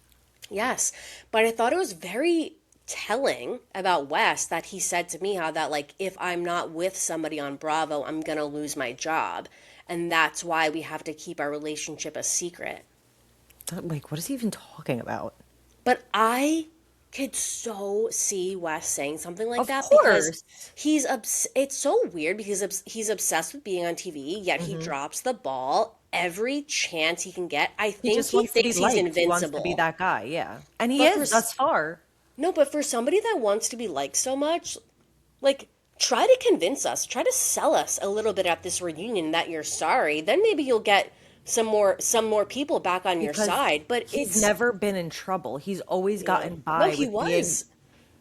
Yes. But I thought it was very telling about Wes that he said to Miha that, like, if I'm not with somebody on Bravo, I'm going to lose my job. And that's why we have to keep our relationship a secret. Like, what is he even talking about? But I could so see Wes saying something like Of that course. because it's so weird because he's obsessed with being on TV, yet he drops the ball every chance he can get. I He think just he wants to be thinks he's liked. He wants to invincible. be that guy, yeah. And he But for is thus far. No, but for somebody that wants to be liked so much, like, try to convince us, try to sell us a little bit at this reunion that you're sorry. Then maybe you'll get some more people back on your Because side. But he's it's never been in trouble. He's always gotten by no, he with being, was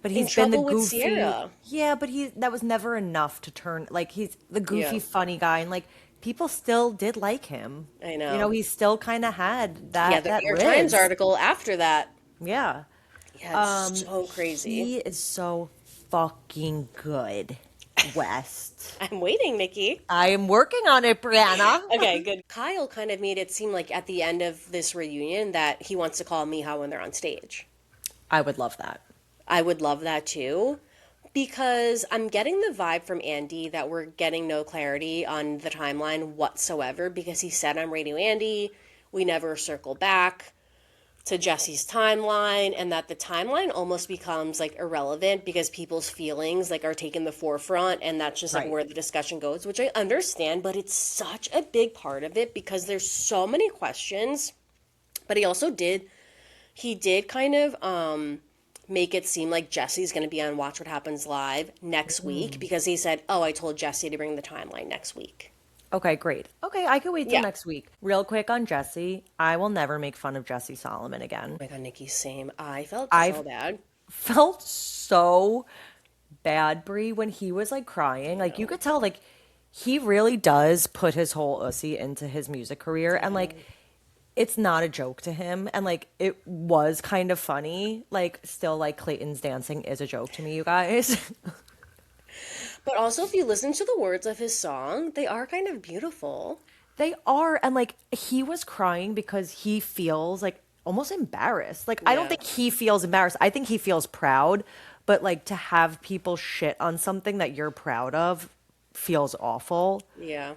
but in he's been the trouble with goofy. Sierra. Yeah, but that was never enough to turn, like, he's the goofy Yeah. funny guy, and like people still did like him. I know. He still kind of had Yeah, that the that New York Times riz. article after that. Yeah. Yeah, it's so crazy. He is so fucking good, West. I'm waiting, Nikki. I am working on it, Brianna. Okay, good. Kyle kind of made it seem like at the end of this reunion that he wants to call Miha when they're on stage. I would love that. I would love that too, because I'm getting the vibe from Andy that we're getting no clarity on the timeline whatsoever, because he said on Radio Andy, we never circle back to Jesse's timeline, and that the timeline almost becomes like irrelevant because people's feelings like are taking the forefront, and that's just like Right. where the discussion goes, which I understand, but it's such a big part of it because there's so many questions. But he did kind of make it seem like Jesse's going to be on Watch What Happens Live next week, because he said, oh, I told Jesse to bring the timeline next week. Okay, great. Okay, I could wait till Yeah. next week. Real quick on Jesse, I will never make fun of Jesse Solomon again. Oh my God, Nikki, same. I felt I've- so bad. Felt so bad, Brie, when he was like crying. Like you could tell, like he really does put his whole ussy into his music career, and like it's not a joke to him, and like it was kind of funny. Like still, like Clayton's dancing is a joke to me, you guys. But also, if you listen to the words of his song, they are kind of beautiful. They are, and like he was crying because he feels like almost embarrassed. Like I don't Yeah. think he feels embarrassed. I think he feels proud, but like to have people shit on something that you're proud of feels awful. Yeah.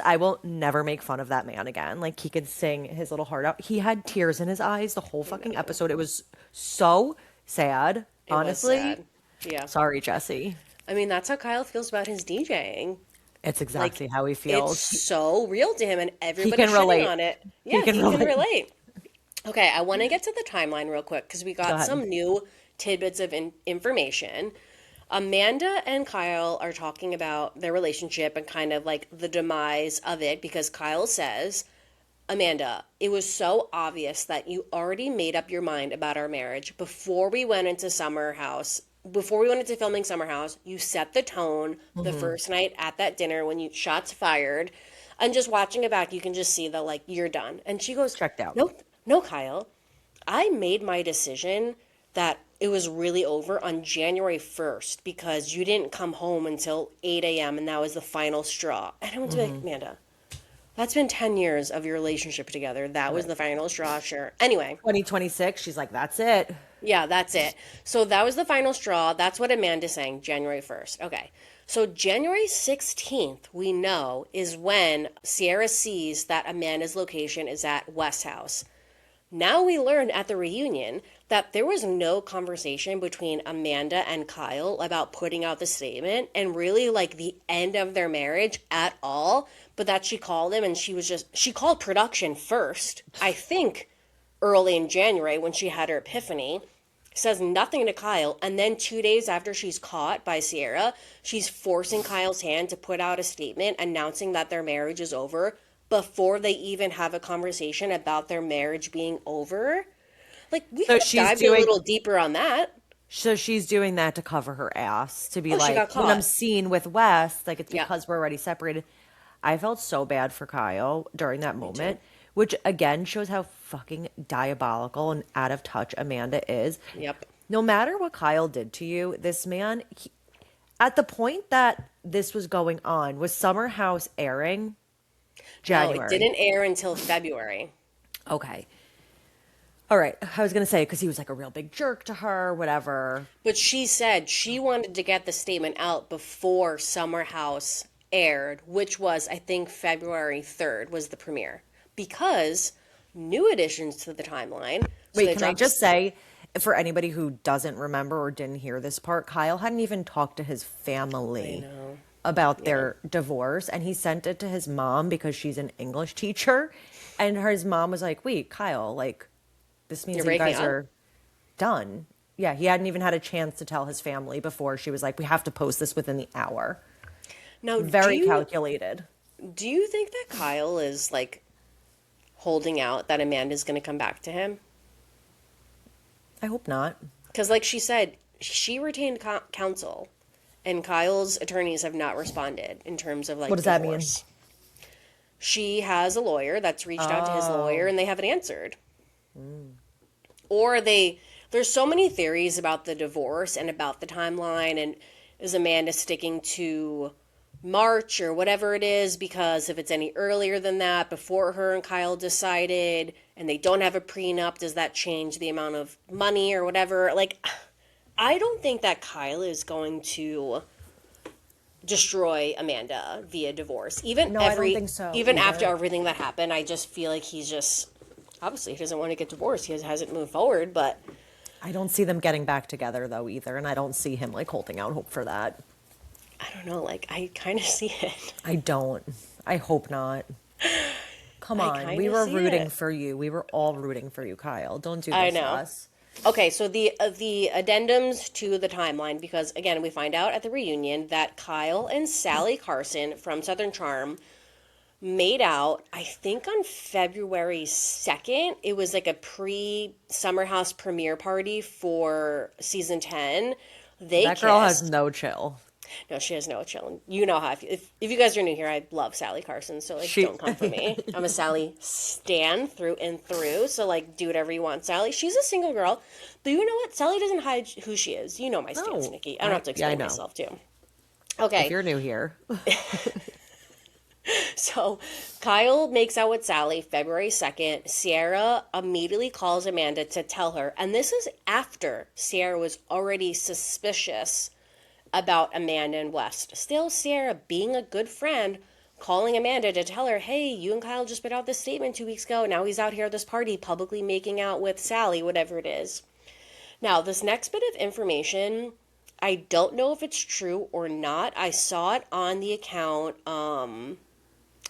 I will never make fun of that man again. Like he could sing his little heart out. He had tears in his eyes the whole fucking episode. It was so sad, It was honestly. sad. Yeah. Sorry, Jesse. I mean, that's how Kyle feels about his DJing. It's exactly how he It's feels. so real to him, and everybody's can relate. shitting on it. Yeah, can he can relate. relate. Okay, I want to get to the timeline real quick because we got ahead. some new tidbits of information. Amanda and Kyle are talking about their relationship and kind of like the demise of it, because Kyle says, Amanda, it was so obvious that you already made up your mind about our marriage before we went into filming Summer House. You set the tone the first night at that dinner when you shots fired. And just watching it back, you can just see that, like, you're done. And she goes, Checked out. no, no, Kyle. I made my decision that it was really over on January 1st because you didn't come home until 8 a.m. and that was the final straw. And I went to be like, Amanda, that's been 10 years of your relationship together. That was the final straw, sure. Anyway. 2026, she's like, that's it. Yeah, that's it. So that was the final straw. That's what Amanda's saying, January 1st. Okay. So January 16th, we know, is when Sierra sees that Amanda's location is at West House. Now we learn at the reunion that there was no conversation between Amanda and Kyle about putting out the statement and really like the end of their marriage at all, but that she called him and she called production first, I think early in January when she had her epiphany, says nothing to Kyle, and then 2 days after she's caught by Sierra, she's forcing Kyle's hand to put out a statement announcing that their marriage is over before they even have a conversation about their marriage being over. Like, we could dive a little deeper on that. So she's doing that to cover her ass, to be She got like, caught. when I'm seen with Wes, like, it's because we're already separated. I felt so bad for Kyle during that moment, which again shows how fucking diabolical and out of touch Amanda is. Yep. No matter what Kyle did to you, this man, at the point that this was going on, was Summer House airing? January. No, it didn't air until February. Okay. All right. I was going to say, because he was like a real big jerk to her, whatever. But she said she wanted to get the statement out before Summer House aired, which was, I think, February 3rd was the premiere. Because new additions to the timeline. So Wait, can I just say, for anybody who doesn't remember or didn't hear this part, Kyle hadn't even talked to his family about their divorce, and he sent it to his mom because she's an English teacher, and his mom was like, wait, Kyle, like, this means that you guys are done. Yeah, he hadn't even had a chance to tell his family before she was like, we have to post this within the hour. Now, very calculated. Do you think that Kyle is like holding out that Amanda's going to come back to him? I hope not. Because like she said, she retained counsel, and Kyle's attorneys have not responded in terms of like what does divorce. that mean? She has a lawyer that's reached out to his lawyer, and they haven't answered. Or there's so many theories about the divorce and about the timeline, and is Amanda sticking to March or whatever it is, because if it's any earlier than that, before her and Kyle decided, and they don't have a prenup, does that change the amount of money or whatever? Like, I don't think that Kyle is going to destroy Amanda via divorce. I don't think so even either. after everything that happened, I just feel like he's just, obviously he doesn't want to get divorced. He hasn't moved forward, but I don't see them getting back together though either, and I don't see him like holding out hope for that. I don't know, like, I kind of see it. I don't. I hope not. Come on, we kinda were see rooting it. for you. We were all rooting for you, Kyle. Don't do this I to know. us. Okay, so the addendums to the timeline, because again, we find out at the reunion that Kyle and Sally Carson from Southern Charm made out, I think on February 2nd. It was like a pre-Summer House premiere party for season 10. That girl has no chill. No, she has no chill. You know how if you guys are new here, I love Sally Carson, so like don't come for me. I'm a Sally stan through and through, so like do whatever you want, Sally. She's a single girl, but you know what? Sally doesn't hide who she is. You know my stance, Nikki. I don't have to explain myself too. Okay. If you're new here. So Kyle makes out with Sally February 2nd. Sierra immediately calls Amanda to tell her, and this is after Sierra was already suspicious about Amanda and West. Still, Sierra, being a good friend, calling Amanda to tell her, hey, you and Kyle just put out this statement 2 weeks ago. Now he's out here at this party publicly making out with Sally, whatever it is. Now, this next bit of information, I don't know if it's true or not. I saw it on the account,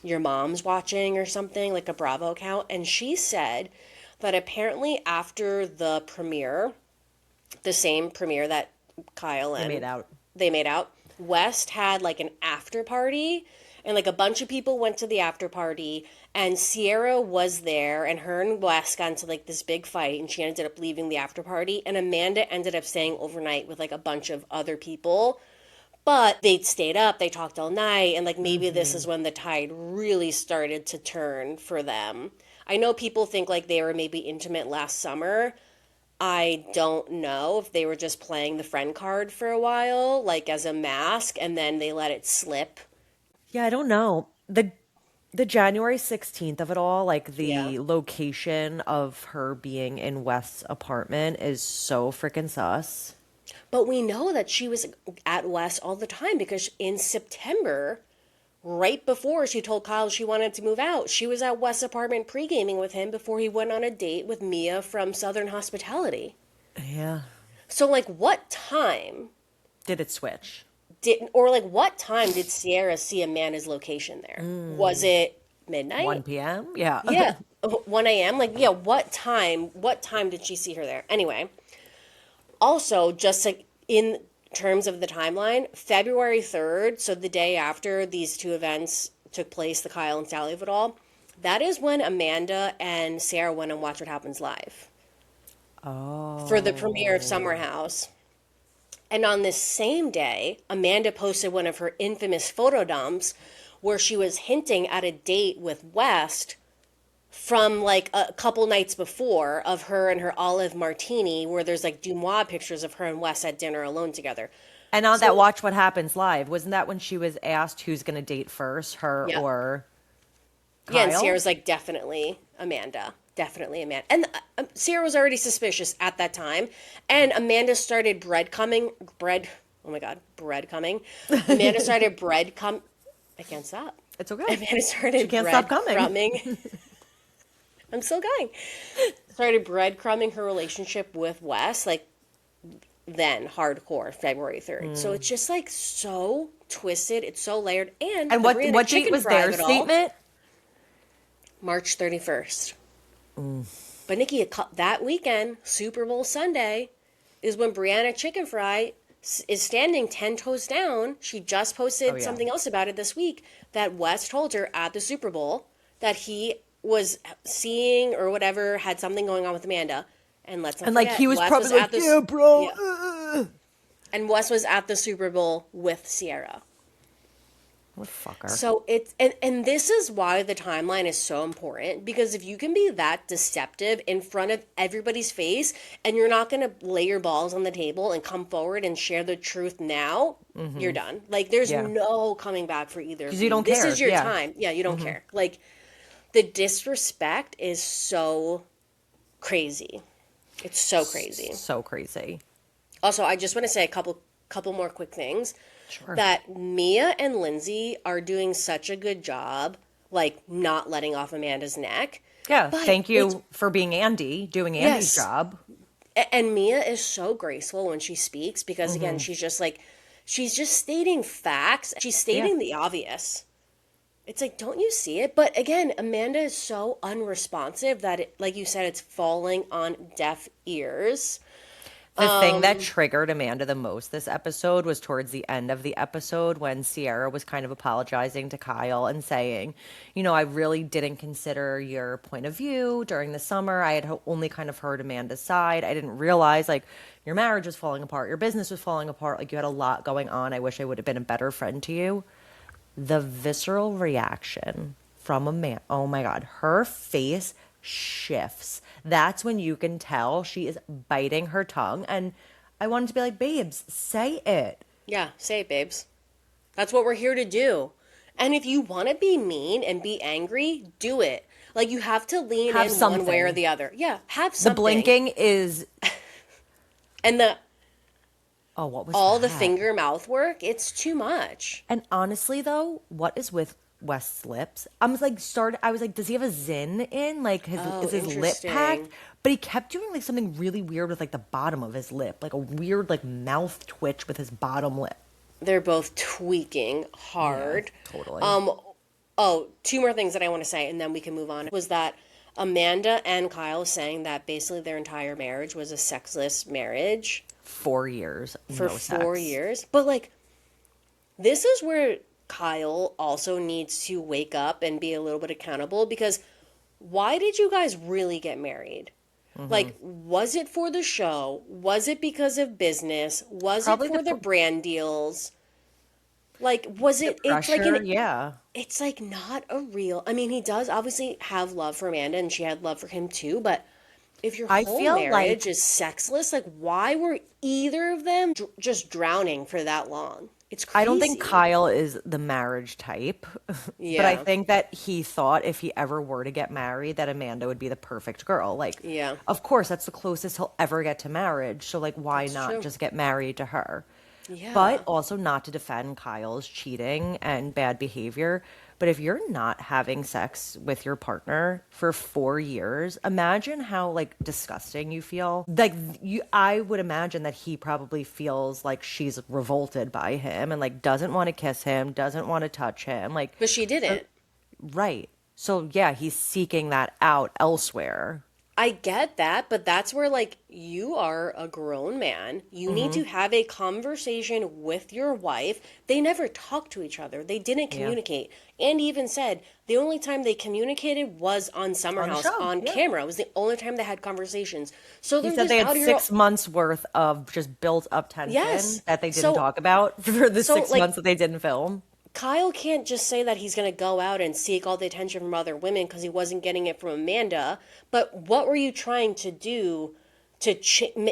Your Mom's Watching or something, like a Bravo account, and she said that apparently after the premiere, the same premiere that Kyle and they made out, West had like an after party, and like a bunch of people went to the after party, and Sierra was there, and her and West got into like this big fight, and she ended up leaving the after party, and Amanda ended up staying overnight with like a bunch of other people. But they stayed up, they talked all night, and like maybe this is when the tide really started to turn for them. I know people think like they were maybe intimate last summer. I don't know if they were just playing the friend card for a while, like as a mask, and then they let it slip. Yeah, I don't know. The January 16th of it all, like Yeah. the location of her being in West's apartment is so freaking sus. But we know that she was at West all the time because in September, right before she told Kyle she wanted to move out, she was at West's apartment pre-gaming with him before he went on a date with Mia from Southern Hospitality. Yeah. So like what time Did it switch? what time did Sierra see Amanda's location there? Was it midnight? 1 p.m.? Yeah. Yeah. 1 a.m. Like, yeah, what time did she see her there? Anyway, also just like in terms of the timeline, February 3rd, so the day after these two events took place, the Kyle and Sally of it all, that is when Amanda and Sarah went and watched What Happens Live for the premiere of Summer House. And on this same day, Amanda posted one of her infamous photo dumps where she was hinting at a date with West from like a couple nights before of her and her olive martini, where there's like Dumois pictures of her and Wes at dinner alone together. And on So, that Watch What Happens Live, wasn't that when she was asked who's going to date first, her yeah. or Yeah, and Kyle? Sierra's like, definitely Amanda. Definitely Amanda. And Sierra was already suspicious at that time. And Amanda started breadcrumbing. Amanda started I can't stop. It's okay. Amanda started She can't stop coming. breadcrumbing. I'm still going. Started breadcrumbing her relationship with Wes, like then hardcore February 3rd. So it's just like so twisted. It's so layered. And And the what Brianna date chicken was fry their of it all, statement? March 31st. But Nikki, that weekend, Super Bowl Sunday, is when Brianna Chicken Fry is standing 10 toes down. She just posted something else about it this week that Wes told her at the Super Bowl that he was seeing or whatever, had something going on with Amanda. And let's not And like forget, he was Wes probably like, at the, yeah, bro. yeah. And Wes was at the Super Bowl with Sierra. What a fucker. So it's and this is why the timeline is so important, because if you can be that deceptive in front of everybody's face and you're not going to lay your balls on the table and come forward and share the truth now, you're done. Like there's Yeah. no coming back for either of Because you don't This care. is your Yeah. time. Yeah, you don't care. Like the disrespect is so crazy. It's so crazy. So crazy. Also, I just want to say a couple more quick things. Sure. That Mia and Lindsay are doing such a good job, like not letting off Amanda's neck. Yeah. But Thank you for being Andy, doing Andy's Yes. job. And Mia is so graceful when she speaks because again, she's just stating facts. She's stating the obvious. It's like, don't you see it? But again, Amanda is so unresponsive that it, like you said, it's falling on deaf ears. The thing that triggered Amanda the most this episode was towards the end of the episode when Sierra was kind of apologizing to Kyle and saying, you know, I really didn't consider your point of view during the summer. I had only kind of heard Amanda's side. I didn't realize, like, your marriage was falling apart. Your business was falling apart. Like, you had a lot going on. I wish I would have been a better friend to you. The visceral reaction from Amanda, oh my God, her face shifts. That's when you can tell she is biting her tongue. And I wanted to be like, babes, say it. Yeah, say it, babes. That's what we're here to do. And if you want to be mean and be angry, do it. Like you have to lean Have in something. one way or the other. Yeah, have The something. blinking is, And oh, what was all that? the finger mouth work, it's too much. And honestly, though, what is with West's lips? I was like, does he have a zin in? Like, is his lip interesting. packed? But he kept doing like something really weird with like the bottom of his lip, like a weird like mouth twitch with his bottom lip. They're both tweaking hard. Yeah, totally. Oh, two more things that I want to say, and then we can move on. Was that Amanda and Kyle saying that basically their entire marriage was a sexless marriage 4 years for no 4 sex. years. But like, this is where Kyle also needs to wake up and be a little bit accountable, because why did you guys really get married? Like, was it for the show? Was it because of business? Was Probably it for the brand deals? Like, was The it, it's like an, pressure, yeah. it's like not a real, I mean, he does obviously have love for Amanda and she had love for him too, but if your I whole feel marriage like is sexless, like, why were either of them just drowning for that long? It's I don't think crazy. Kyle is the marriage type, but I Yeah. think that he thought if he ever were to get married, that Amanda would be the perfect girl. Like, Yeah. of course, that's the closest he'll ever get to marriage. So, like, why That's not true. just get married to her? But Yeah. also not to defend Kyle's cheating and bad behavior. But if you're not having sex with your partner for 4 years, imagine how like disgusting you feel. Like I would imagine that he probably feels like she's revolted by him and like doesn't want to kiss him, doesn't want to touch him. Like, But she so, didn't. right. So yeah, he's seeking that out elsewhere. I get that, but that's where, like, you are a grown man. You need to have a conversation with your wife. They never talked to each other, they didn't Yeah. communicate. And even said the only time they communicated was on Summer On the House show. on Yeah. camera. It was the only time they had conversations. So He they're said they just had out here. 6 months worth of just built up tension Yes. that they didn't So, talk about for the so six like, months that they didn't film. Kyle can't just say that he's going to go out and seek all the attention from other women because he wasn't getting it from Amanda. But what were you trying to do to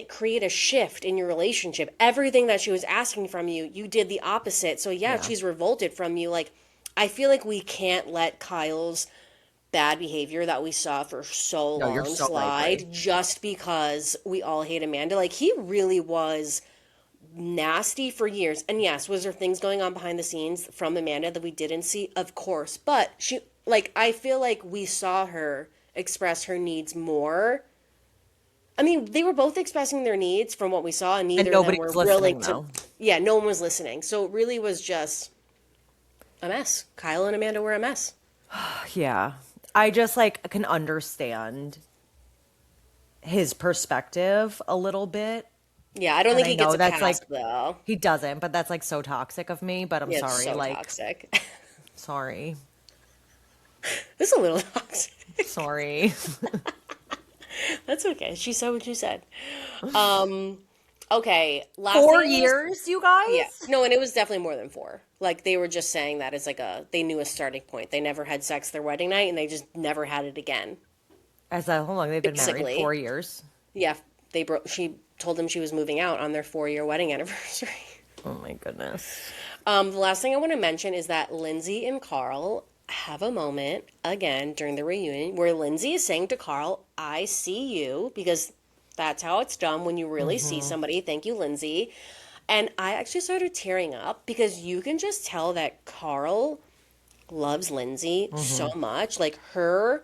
create a shift in your relationship? Everything that she was asking from you, you did the opposite. So, yeah, Yeah. she's revolted from you. Like, I feel like we can't let Kyle's bad behavior that we saw for so No, you're long so right, Brie. slide just because we all hate Amanda. Like, he really was nasty for years. And yes, was there things going on behind the scenes from Amanda that we didn't see? Of course. But she, like, I feel like we saw her express her needs more. I mean, they were both expressing their needs from what we saw, and And neither of them nobody were was willing listening to. though. Yeah, no one was listening. So it really was just a mess. Kyle and Amanda were a mess. Yeah. I just like can understand his perspective a little bit. Yeah, I don't And think I he gets know a that's pass, like though. he doesn't, but that's like so toxic of me, but I'm Yeah, it's sorry. so Like, toxic. sorry. It's a little toxic. Sorry. That's okay. She said what she said. Um, okay, last thing Four I want to. years, you Yeah. guys? No, and it was definitely more than four. Like, they were just saying that as like they knew a starting point. They never had sex their wedding night and they just never had it again. As that how long they've been married? Basically. 4 years. Yeah, she told them she was moving out on their 4-year wedding anniversary. Oh my goodness. The last thing I want to mention is that Lindsay and Carl have a moment again during the reunion where Lindsay is saying to Carl, I see you, because that's how it's done when you really see somebody. Thank you, Lindsay. And I actually started tearing up because you can just tell that Carl loves Lindsay so much. Like, her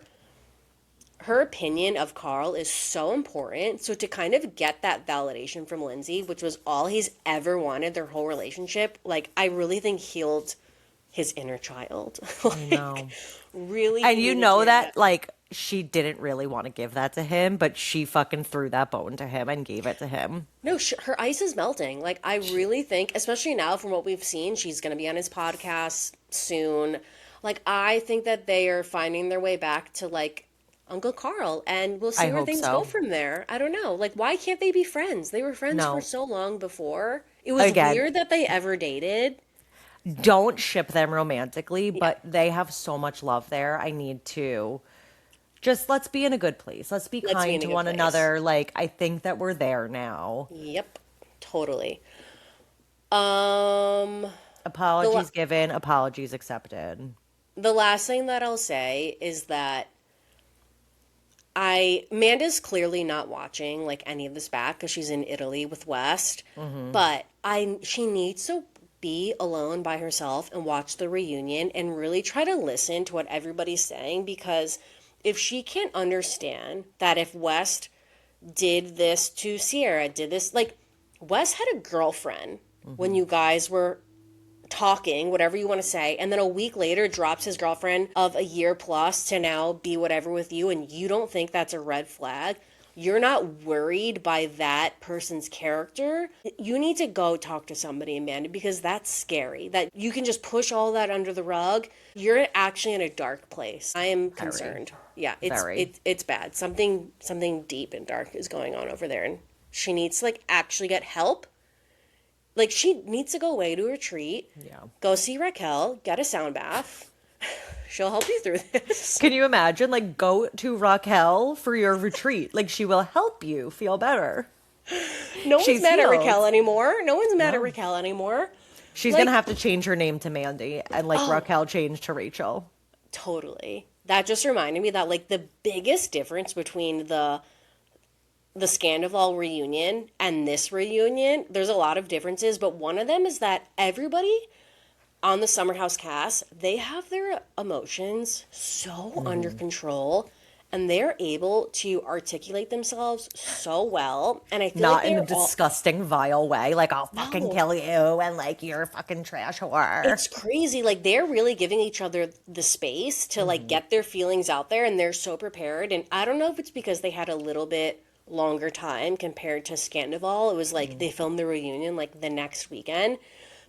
opinion of Carl is so important. So to kind of get that validation from Lindsay, which was all he's ever wanted their whole relationship, like, I really think healed his inner child. I Like, know. really And you needed to know hear that. that, like, she didn't really want to give that to him, but she fucking threw that bone to him and gave it to him. No, her ice is melting. Like, I really think, especially now from what we've seen, she's going to be on his podcast soon. Like, I think that they are finding their way back to, like, Uncle Carl, and we'll I see where hope things go so. from there. I don't know. Like, why can't they be friends? They were friends for No. so long before. It was Again, weird that they ever dated. don't ship them romantically, Yeah, but they have so much love there. I need to just let's be in a good place. Let's be let's be kind in a to good one place. another. Like, I think that we're there now. Yep, totally. Um, the la- Apologies given, apologies accepted. the last thing that I'll say is that Amanda's clearly not watching like any of this back because she's in Italy with West, but she needs to be alone by herself and watch the reunion and really try to listen to what everybody's saying, because if she can't understand that if West did this to Sierra, did this, like, Wes had a girlfriend when you guys were talking, whatever you want to say, and then a week later drops his girlfriend of a year plus to now be whatever with you, and you don't think that's a red flag. You're not worried by that person's character. You need to go talk to somebody, Amanda, because that's scary. That you can just push all that under the rug. You're actually in a dark place. I am Very, concerned. Yeah, very. it's bad. Something deep and dark is going on over there, and she needs to, like, actually get help Like, she needs to go away to a retreat, Yeah. go see Raquel, get a sound bath. She'll help you through this. Can you imagine? Like, go to Raquel for your retreat. Like, she will help you feel better. No one's She's mad at healed. Raquel anymore. No one's mad at No. Raquel anymore. She's Like, gonna have to change her name to Mandy, and like oh, Raquel changed to Rachel. totally. That just reminded me that like the biggest difference between the Scandival reunion and this reunion, there's a lot of differences, but one of them is that everybody on the Summer House cast, they have their emotions so under control and they're able to articulate themselves so well. And I feel like Not in a they're all, disgusting, vile way. Like, I'll fucking no, kill you, and like, you're a fucking trash whore. it's crazy. Like they're really giving each other the space to like get their feelings out there and they're so prepared. And I don't know if it's because they had a little bit longer time compared to Scandival. It was like they filmed the reunion like the next weekend.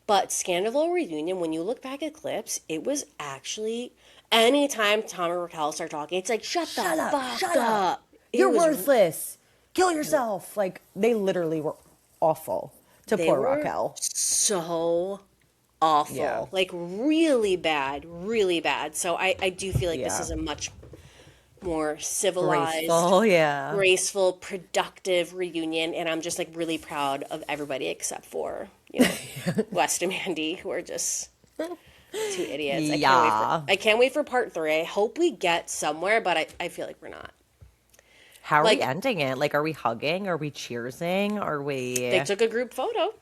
But Scandival reunion, when you look back at clips, it was actually anytime Tom and Raquel start talking, it's like shut the Shut up! fuck Shut up! up. It You're was worthless. Kill yourself. Like, they literally were awful to they poor were Raquel. so Yeah. awful. Like really bad, really bad. So I do feel like this Yeah. is a much more civilized, Graceful. Yeah. graceful, productive reunion. And I'm just like really proud of everybody except for, you know, West and Mandy, who are just two idiots. Yeah. I can't wait for part three. I hope we get somewhere, but I feel like we're not. How are we Like ending it? Like, are we hugging? Are we cheersing? Are they we? took a group photo.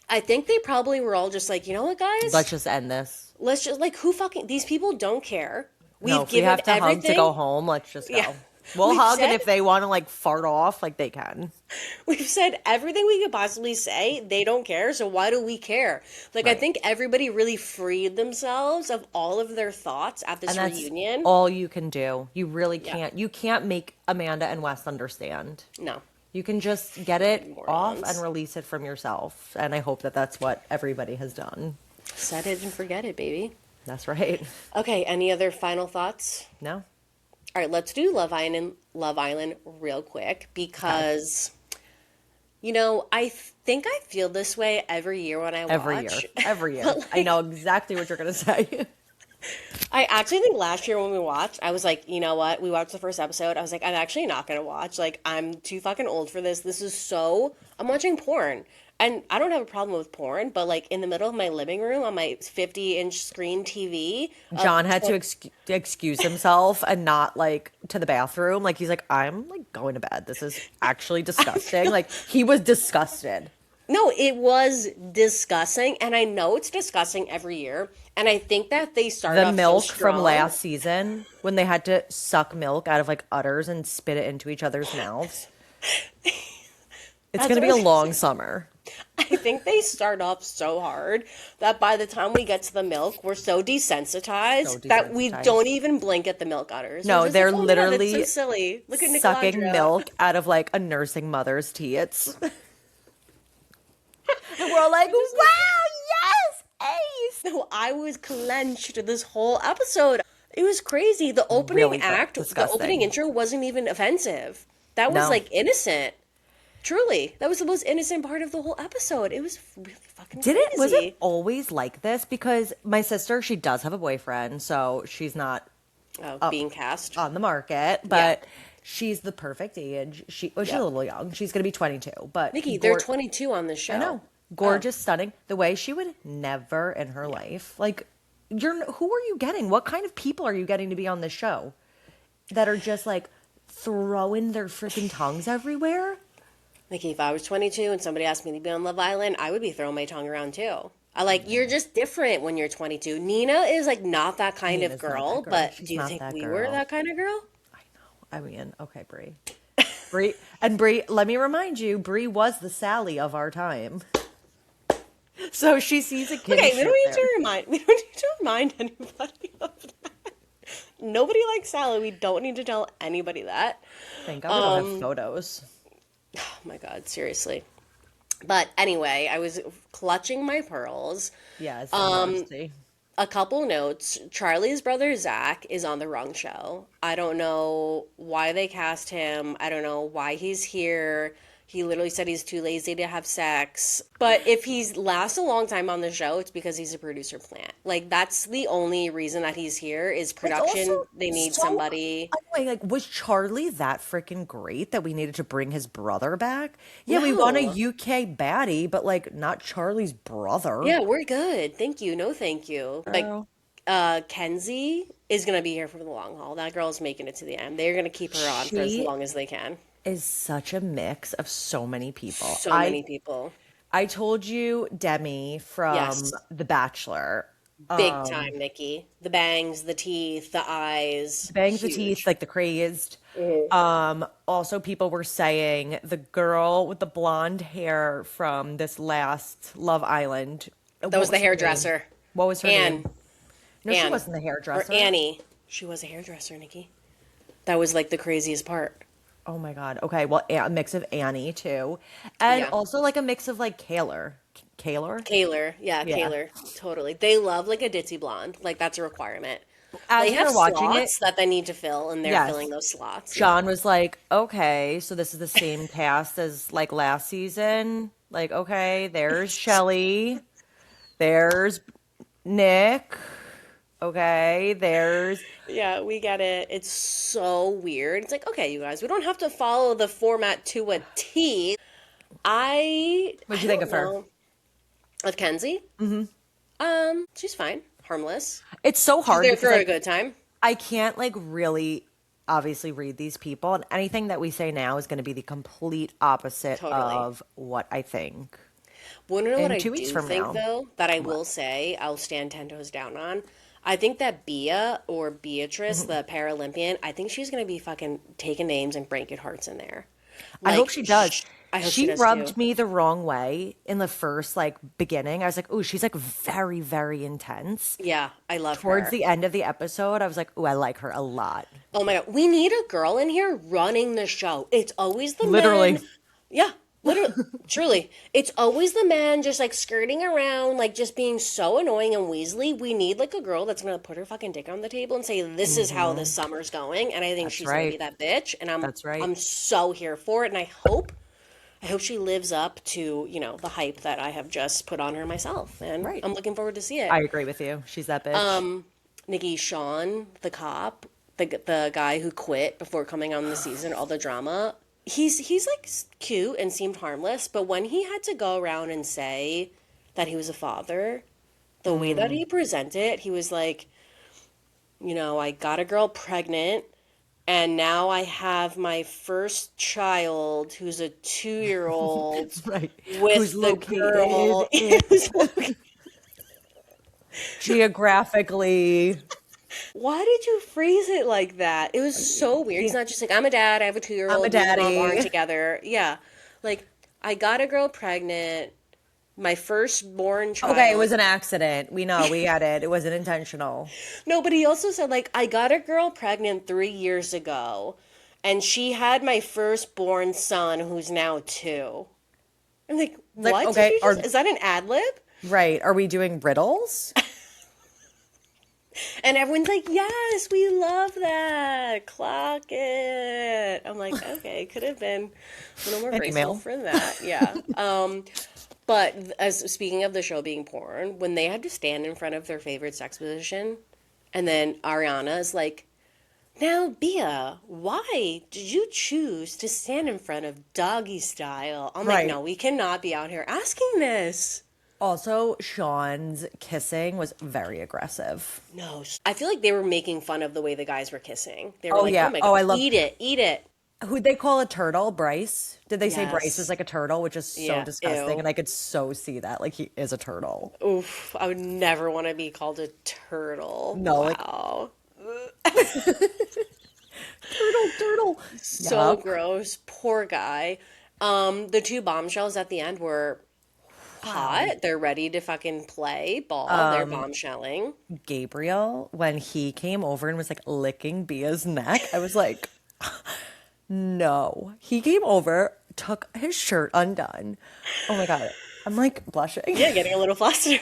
I think they probably were all just like, you know what, guys? Let's just end this. Let's just like who fucking these people don't care. No, We've if we given have to hug to everything. go home, let's just Yeah. go. We'll We've hug, and said if they want to like fart off, like they can. we've said everything we could possibly say. They don't care, so why do we care? Like I Right. think everybody really freed themselves of all of their thoughts at this And that's reunion. all you can do. You really Yeah. can't. You can't make Amanda and Wes understand. No. You can just get it off Morons. and release it from yourself. And I hope that that's what everybody has done. Set it and forget it, baby. That's right. Okay, any other final thoughts? No? All right, let's do Love Island real quick because you know, I think I feel this way every year when I Every year. watch. Every year. But, I know exactly what you're going to say. I actually think last year when we watched, I was like, you know what? We watched the first episode. I was like, I'm actually not going to watch. Like, I'm too fucking old for this. This is so. I'm watching porn. And I don't have a problem with porn, but like in the middle of my living room on my 50-inch screen TV, John had to excuse himself and not like to the bathroom. Like, he's like, I'm like going to bed. This is actually disgusting. Like, he was disgusted. no, it was disgusting. And I know it's disgusting every year. And I think that they started The off milk so from strong. last season when they had to suck milk out of like udders and spit it into each other's mouths. It's going to be a what- long summer. I think they start off so hard that by the time we get to the milk, we're so desensitized, that we desensitized. don't even blink at the milk udders. No, We're just they're like, oh, yeah, literally that's so silly. Look at sucking Nicolandra. milk out of like a nursing mother's teats. And we're all like, wow, yes, ace. No, I was clenched this whole episode. It was crazy. The opening Really act, the disgusting. opening intro wasn't even offensive. That was No. like innocent. Truly, that was the most innocent part of the whole episode. It was really fucking Did crazy. it? Was it always like this? Because my sister, she does have a boyfriend, so she's not Being cast. on the market, but she's the perfect age. She's a Yep. little young. She's going to be 22, but Nikki, they're 22 on the show. I know. Gorgeous, stunning. The way she would never in her life. Like, who are you getting? What kind of people are you getting to be on this show that are just like throwing their freaking tongues everywhere? Nikki, if I was 22 and somebody asked me to be on Love Island, I would be throwing my tongue around too. You're just different when you're 22. Nina is like not that kind Nina's of not that girl, girl. but She's do you not think that we girl. were that kind of girl? I know. I mean, okay, Brie. Brie, let me remind you, Brie was the Sally of our time. So she sees a kid. Okay, we don't need to remind anybody of that. Nobody likes Sally. We don't need to tell anybody that. Thank God we don't have photos. Oh my God, seriously. But anyway, I was clutching my pearls. Yes. A couple notes. Charlie's brother Zach is on the wrong show. I don't know why they cast him. I don't know why he's here. He literally said he's too lazy to have sex. But if he lasts a long time on the show, it's because he's a producer plant. Like, that's the only reason that he's here is It's production. also They need so somebody. annoying. Like, was Charlie that freaking great that we needed to bring his brother back? Yeah, we want a No. UK baddie, but like not Charlie's brother. Yeah, we're good. Thank you. No, thank you. Like, Girl. Kenzie is gonna be here for the long haul. That girl's making it to the end. They're gonna keep her on for as She long as they can. is such a mix of so many people. So many people. I told you Demi from Yes. The Bachelor. Big time, Nikki. The bangs, the teeth, the eyes. Bangs the teeth, Huge. like the crazed. Mhm. Also, people were saying the girl with the blonde hair from this last Love Island. That What was the was her name? hairdresser. What was her Anne. name? No, she Anne. wasn't the Or hairdresser. Annie. She was a hairdresser, Nikki. That was like the craziest part. Oh my God. Okay, well, a mix of Annie too, and Yeah. also like a mix of like Kaylor. Kaylor? Kaylor. Yeah, Yeah. Kaylor. Totally. They love like a ditzy blonde. Like that's a requirement. As They we have were watching it, slots that they need to fill, and they're yes, filling those slots. Yeah. Sean was like, "Okay, so this is the same cast as like last season. Like, okay, there's Shelly, there's Nick. Okay, there's Yeah, we get it. It's so weird. It's like, okay, you guys, we don't have to follow the format to a T. what'd I you think don't of her? know. Of Kenzie? She's fine. Harmless. It's so She's hard there because for a like good time. I can't like really obviously read these people, and anything that we say now is going to be the complete opposite Totally. of what I think Wanna know what in I 2 weeks do from think now. though? That I What? will say, I'll stand 10 toes down on. I think that Bia or Beatrice, the Paralympian, I think she's gonna be fucking taking names and breaking hearts in there. I hope Like, she does. I hope she She does too. rubbed me the wrong way in the first like beginning. I was like, "Oh, she's like very, very intense." Yeah, I love Towards her. the end of the episode, I was like, "Oh, I like her a lot." Oh my God, we need a girl in here running the show. It's always the Literally. men. Yeah, literally, truly. It's always the men just like skirting around, like just being so annoying and Weasley. We need like a girl that's gonna put her fucking dick on the table and say, "This is how this summer's going," and I think That's she's gonna be right. that bitch, and That's right. I'm so here for it, and I hope she lives up to, the hype that I have just put on her myself, and Right. I'm looking forward to see it. I agree with you. She's that bitch. Nikki, Sean, the cop, the guy who quit before coming on the season, all the drama. He's like cute and seemed harmless, but when he had to go around and say that he was a father, the way that he presented, he was like, I got a girl pregnant, and now I have my first child who's a 2-year old Right. Who's with the located girl. in geographically. Why did you phrase it like that? It was so weird. He's Yeah. not just like, I'm a dad, I have a 2-year I'm a old, me and mom aren't daddy. together. Yeah. Like, I got a girl pregnant, my firstborn Okay, it child. was an accident. We know, we get it. It wasn't intentional. No, but he also said, like, I got a girl pregnant 3 years ago, and she had my firstborn son who's now 2. I'm like, Like, what did okay, you just, is that an ad lib? right. Are we doing riddles? And everyone's like, yes, we love that. Clock it. I'm like, okay, could have been a little more An graceful email. for that. Yeah. But as speaking of the show being porn, when they had to stand in front of their favorite sex position, and then Ariana is like, now, Bia, why did you choose to stand in front of doggy style? I'm like, no, Right. we cannot be out here asking this. Also, Sean's kissing was very aggressive. No, I feel like they were making fun of the way the guys were kissing. They were Oh like, oh yeah. my Oh, God, I love eat it, eat it. who'd they call a turtle? Bryce? Did they say Bryce was Yes. like a turtle, which is so Yeah, disgusting, ew. and I could so see that. Like he is a turtle. Oof, I would never want to be called a turtle. No, like Wow. turtle. So Yuck. gross. Poor guy. The two bombshells at the end were Wow. hot. They're ready to fucking play ball. They're bombshelling. Gabriel, when he came over and was like licking Bia's neck, I was like, no. He came over, took his shirt undone. Oh my God. I'm like blushing. Yeah, getting a little flustered.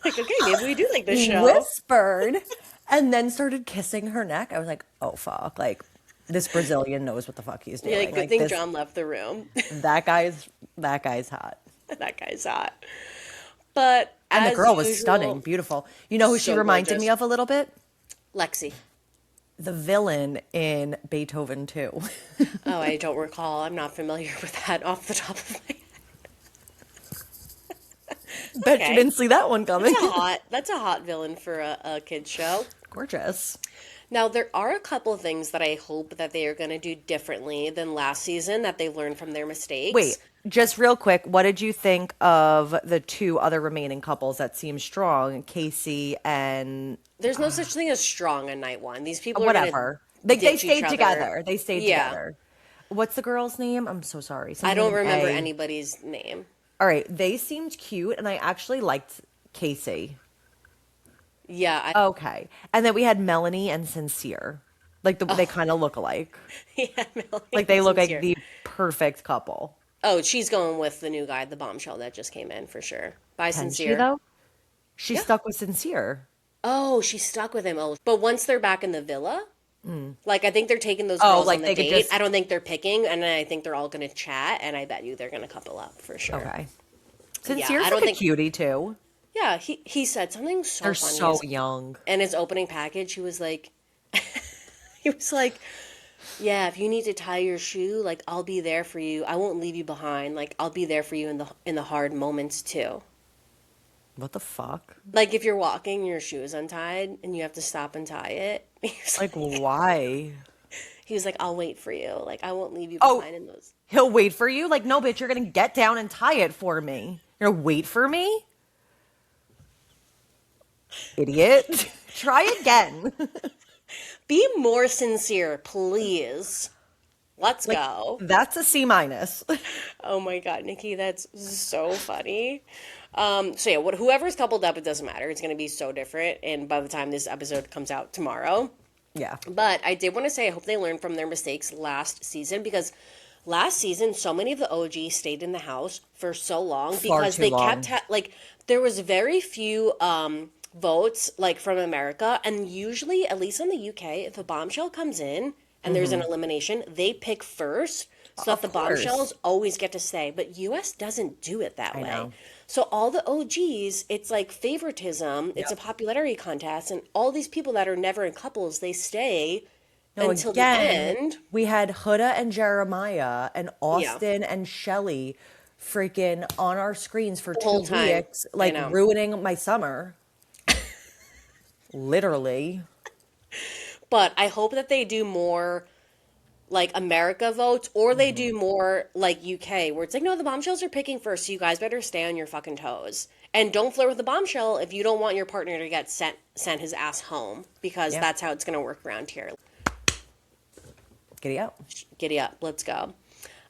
Like, okay, maybe we do like this He show. whispered and then started kissing her neck. I was like, oh fuck. Like, This Brazilian knows what the fuck he's doing. Yeah, like, good thing John left the room. That guy's hot. That guy's hot. But And the as girl was usual, stunning, beautiful. You know who she so reminded gorgeous. me of a little bit? Lexi. The villain in Beethoven 2. Oh, I don't recall. I'm not familiar with that off the top of my head. Bet you didn't see that one coming. That's a hot villain for a kid's show. Gorgeous. Now, there are a couple of things that I hope that they are going to do differently than last season, that they learned from their mistakes. Wait, just real quick, what did you think of the two other remaining couples that seem strong, Casey and There's no such thing as strong on night one. These people are whatever? They They stayed together. They stayed Yeah. together. What's the girl's name? I'm so sorry. I Someone don't with an remember A. anybody's name. All right, they seemed cute, and I actually liked Casey. Yeah. Okay, and then we had Melanie and Sincere. Like they kind of look alike. Yeah, Melanie Like they and look like Sincere. the perfect couple. Oh, she's going with the new guy, the bombshell that just came in for sure. By Can she Sincere. though? She's stuck with Sincere. Oh, she's stuck with him. Oh, but once they're back in the villa, like I think they're taking those Oh, girls like on the they could date. just- I don't think they're picking, and I think they're all going to chat, and I bet you they're going to couple up for sure. Okay. Sincere's I don't like a think- cutie too. Yeah, he said something so They're funny. so young. In his opening package, he was like, he was like, yeah, if you need to tie your shoe, like I'll be there for you. I won't leave you behind. Like I'll be there for you in the hard moments too. What the fuck? Like if you're walking, your shoe is untied, and you have to stop and tie it. Like why? He was like, I'll wait for you. Like I won't leave you Oh. behind in those. He'll wait for you? Like, no, bitch, you're gonna get down and tie it for me. You're gonna wait for me? Idiot. Try again. Be more sincere, please. Let's go. That's a C minus. Oh my God, Nikki, that's so funny. So yeah, whoever's coupled up, it doesn't matter. It's gonna be so different. And by the time this episode comes out tomorrow, Yeah. but I did want to say I hope they learned from their mistakes last season, because last season so many of the OGs stayed in the house for so long Far because too they long. kept like there was very few votes like from America, and usually at least in the UK, if a bombshell comes in and there's an elimination, they pick first so that the course. bombshells always get to stay. But US doesn't do it that way. know. So all the OGs, it's like favoritism, it's a popularity contest, and all these people that are never in couples, they stay No, until the again, end. we had Huda and Jeremiah and Austin and Shelly freaking on our screens for whole 2 time. weeks, I like know. ruining my summer. Literally. But I hope that they do more like America votes, or they do more like UK, where it's like, no, the bombshells are picking first, so you guys better stay on your fucking toes. And don't flirt with the bombshell if you don't want your partner to get sent his ass home, because Yeah. that's how it's gonna work around here. Giddy up. Giddy up, let's go.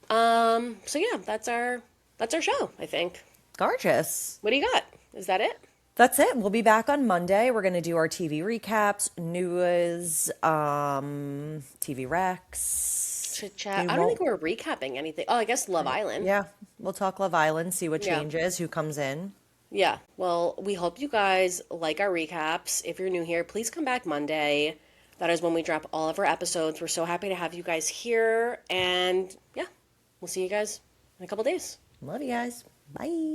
So yeah, that's our show, I think. Gorgeous. What do you got? Is that it? That's it. We'll be back on Monday. We're going to do our TV recaps, news, TV recs. Chit chat. We I don't won't- think we're recapping anything. Oh, I guess Love Island. Yeah, we'll talk Love Island, see what Yeah. changes, who comes in. Yeah. Well, we hope you guys like our recaps. If you're new here, please come back Monday. That is when we drop all of our episodes. We're so happy to have you guys here. And yeah, we'll see you guys in a couple days. Love you guys. Bye.